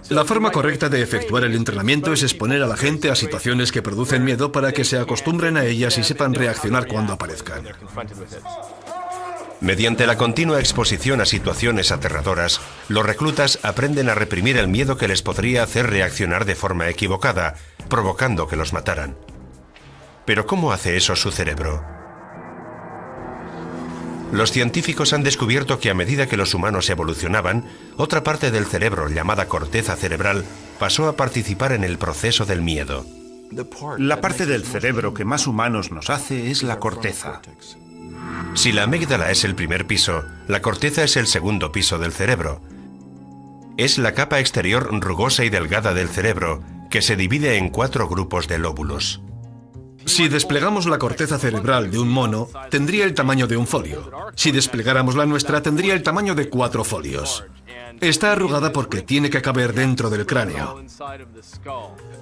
[SPEAKER 2] La forma correcta de efectuar el entrenamiento es exponer a la gente a situaciones que producen miedo para que se acostumbren a ellas y sepan reaccionar cuando aparezcan.
[SPEAKER 1] Mediante la continua exposición a situaciones aterradoras, los reclutas aprenden a reprimir el miedo que les podría hacer reaccionar de forma equivocada, provocando que los mataran. Pero ¿cómo hace eso su cerebro? Los científicos han descubierto que a medida que los humanos evolucionaban, otra parte del cerebro, llamada corteza cerebral, pasó a participar en el proceso del miedo.
[SPEAKER 4] La parte del cerebro que más humanos nos hace es la corteza.
[SPEAKER 1] Si la amígdala es el primer piso, la corteza es el segundo piso del cerebro. Es la capa exterior rugosa y delgada del cerebro, que se divide en 4 grupos de lóbulos.
[SPEAKER 2] Si desplegamos la corteza cerebral de un mono, tendría el tamaño de un folio. Si desplegáramos la nuestra, tendría el tamaño de 4 folios. Está arrugada porque tiene que caber dentro del cráneo.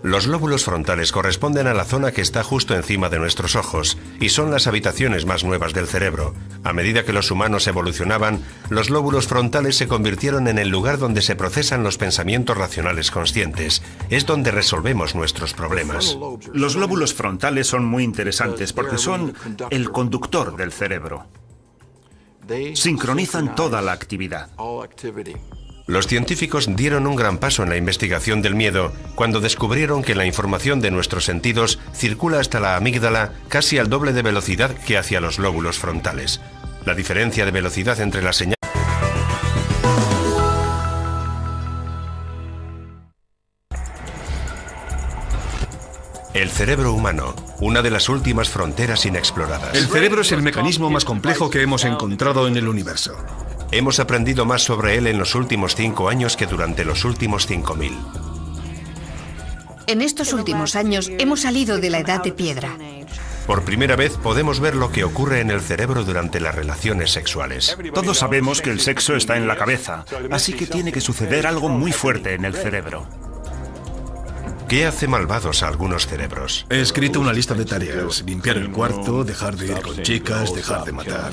[SPEAKER 1] Los lóbulos frontales corresponden a la zona que está justo encima de nuestros ojos y son las habitaciones más nuevas del cerebro. A medida que los humanos evolucionaban, los lóbulos frontales se convirtieron en el lugar donde se procesan los pensamientos racionales conscientes. Es donde resolvemos nuestros problemas.
[SPEAKER 4] Los lóbulos frontales son muy interesantes porque son el conductor del cerebro. Sincronizan toda la actividad.
[SPEAKER 1] Los científicos dieron un gran paso en la investigación del miedo cuando descubrieron que la información de nuestros sentidos circula hasta la amígdala casi al doble de velocidad que hacia los lóbulos frontales. La diferencia de velocidad entre las señales. El cerebro humano, una de las últimas fronteras inexploradas.
[SPEAKER 2] El cerebro es el mecanismo más complejo que hemos encontrado en el universo.
[SPEAKER 1] Hemos aprendido más sobre él en los últimos 5 años que durante los últimos 5000.
[SPEAKER 3] En estos últimos años hemos salido de la edad de piedra.
[SPEAKER 1] Por primera vez podemos ver lo que ocurre en el cerebro durante las relaciones sexuales.
[SPEAKER 4] Todos sabemos que el sexo está en la cabeza, así que tiene que suceder algo muy fuerte en el cerebro.
[SPEAKER 1] ¿Qué hace malvados a algunos cerebros?
[SPEAKER 2] He escrito una lista de tareas: limpiar el cuarto, dejar de ir con chicas, dejar de matar.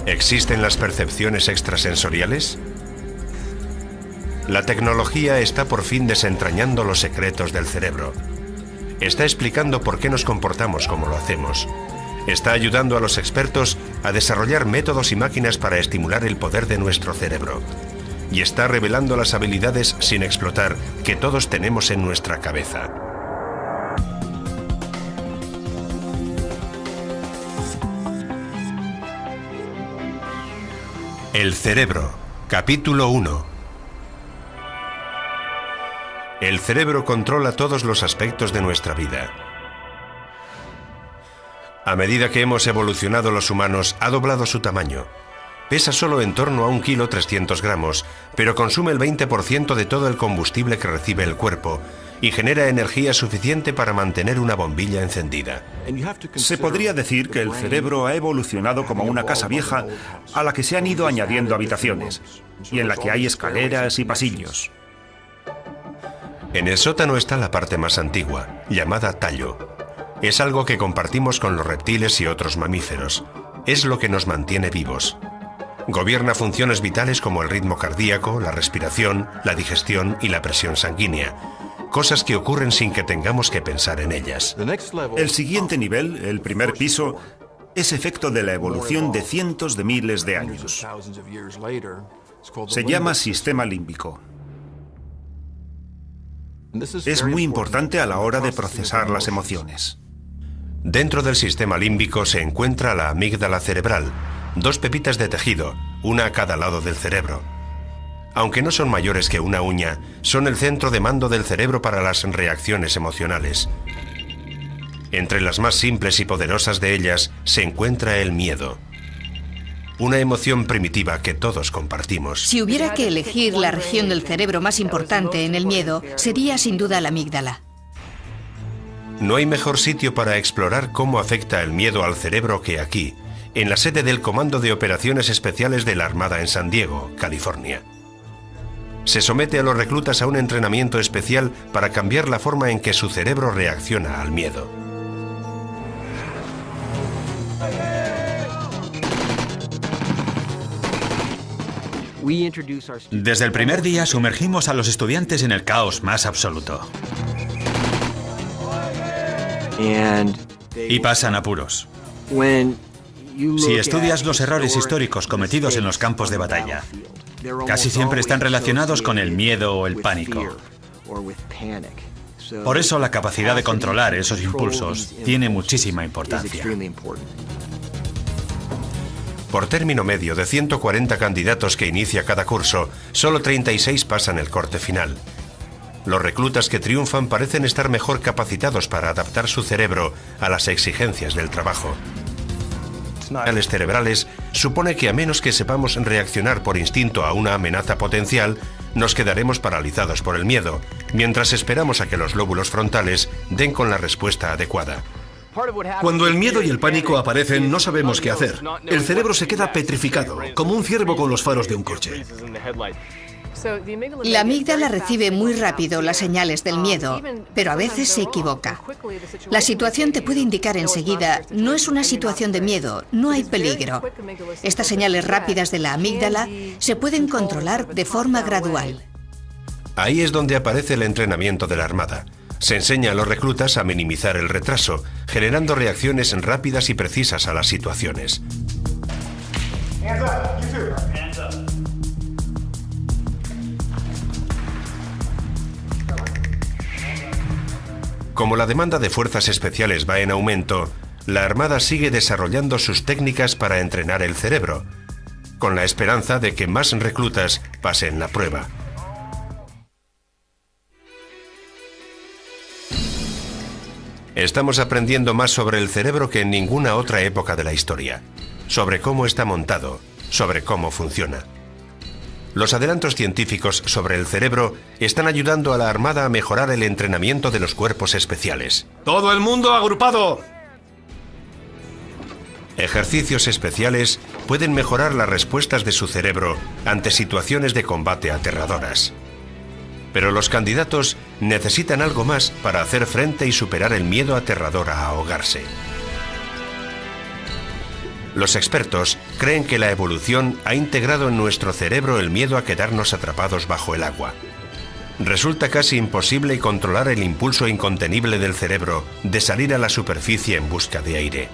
[SPEAKER 1] ¿Existen las percepciones extrasensoriales? La tecnología está por fin desentrañando los secretos del cerebro. Está explicando por qué nos comportamos como lo hacemos. Está ayudando a los expertos a desarrollar métodos y máquinas para estimular el poder de nuestro cerebro. Y está revelando las habilidades sin explotar que todos tenemos en nuestra cabeza. El cerebro, capítulo 1. El cerebro controla todos los aspectos de nuestra vida. A medida que hemos evolucionado los humanos, ha doblado su tamaño. Pesa solo en torno a 1,3 kg, pero consume el 20% de todo el combustible que recibe el cuerpo y genera energía suficiente para mantener una bombilla encendida.
[SPEAKER 4] Se podría decir que el cerebro ha evolucionado como una casa vieja a la que se han ido añadiendo habitaciones, y en la que hay escaleras y pasillos.
[SPEAKER 1] En el sótano está la parte más antigua, llamada tallo. Es algo que compartimos con los reptiles y otros mamíferos. Es lo que nos mantiene vivos. Gobierna funciones vitales como el ritmo cardíaco, la respiración, la digestión y la presión sanguínea. Cosas que ocurren sin que tengamos que pensar en ellas.
[SPEAKER 4] El siguiente nivel, el primer piso, es efecto de la evolución de cientos de miles de años. Se llama sistema límbico. Es muy importante a la hora de procesar las emociones.
[SPEAKER 1] Dentro del sistema límbico se encuentra la amígdala cerebral, 2 pepitas de tejido, una a cada lado del cerebro. Aunque no son mayores que una uña, son el centro de mando del cerebro para las reacciones emocionales. Entre las más simples y poderosas de ellas se encuentra el miedo. Una emoción primitiva que todos compartimos.
[SPEAKER 3] Si hubiera que elegir la región del cerebro más importante en el miedo, sería sin duda la amígdala.
[SPEAKER 1] No hay mejor sitio para explorar cómo afecta el miedo al cerebro que aquí, en la sede del Comando de Operaciones Especiales de la Armada en San Diego, California. Se somete a los reclutas a un entrenamiento especial para cambiar la forma en que su cerebro reacciona al miedo.
[SPEAKER 5] Desde el primer día sumergimos a los estudiantes en el caos más absoluto. Y pasan apuros. Si estudias los errores históricos cometidos en los campos de batalla, casi siempre están relacionados con el miedo o el pánico. Por eso la capacidad de controlar esos impulsos tiene muchísima importancia.
[SPEAKER 1] Por término medio de 140 candidatos que inicia cada curso, solo 36 pasan el corte final. Los reclutas que triunfan parecen estar mejor capacitados para adaptar su cerebro a las exigencias del trabajo. Señales cerebrales supone que a menos que sepamos reaccionar por instinto a una amenaza potencial, nos quedaremos paralizados por el miedo, mientras esperamos a que los lóbulos frontales den con la respuesta adecuada.
[SPEAKER 2] Cuando el miedo y el pánico aparecen, no sabemos qué hacer. El cerebro se queda petrificado, como un ciervo con los faros de un coche.
[SPEAKER 3] La amígdala recibe muy rápido las señales del miedo, pero a veces se equivoca. La situación te puede indicar enseguida, no es una situación de miedo, no hay peligro. Estas señales rápidas de la amígdala se pueden controlar de forma gradual.
[SPEAKER 1] Ahí es donde aparece el entrenamiento de la Armada. Se enseña a los reclutas a minimizar el retraso, generando reacciones rápidas y precisas a las situaciones. Como la demanda de fuerzas especiales va en aumento, la Armada sigue desarrollando sus técnicas para entrenar el cerebro, con la esperanza de que más reclutas pasen la prueba. Estamos aprendiendo más sobre el cerebro que en ninguna otra época de la historia, sobre cómo está montado, sobre cómo funciona. Los adelantos científicos sobre el cerebro están ayudando a la Armada a mejorar el entrenamiento de los cuerpos especiales.
[SPEAKER 2] ¡Todo el mundo agrupado!
[SPEAKER 1] Ejercicios especiales pueden mejorar las respuestas de su cerebro ante situaciones de combate aterradoras. Pero los candidatos necesitan algo más para hacer frente y superar el miedo aterrador a ahogarse. Los expertos creen que la evolución ha integrado en nuestro cerebro el miedo a quedarnos atrapados bajo el agua. Resulta casi imposible controlar el impulso incontenible del cerebro de salir a la superficie en busca de aire.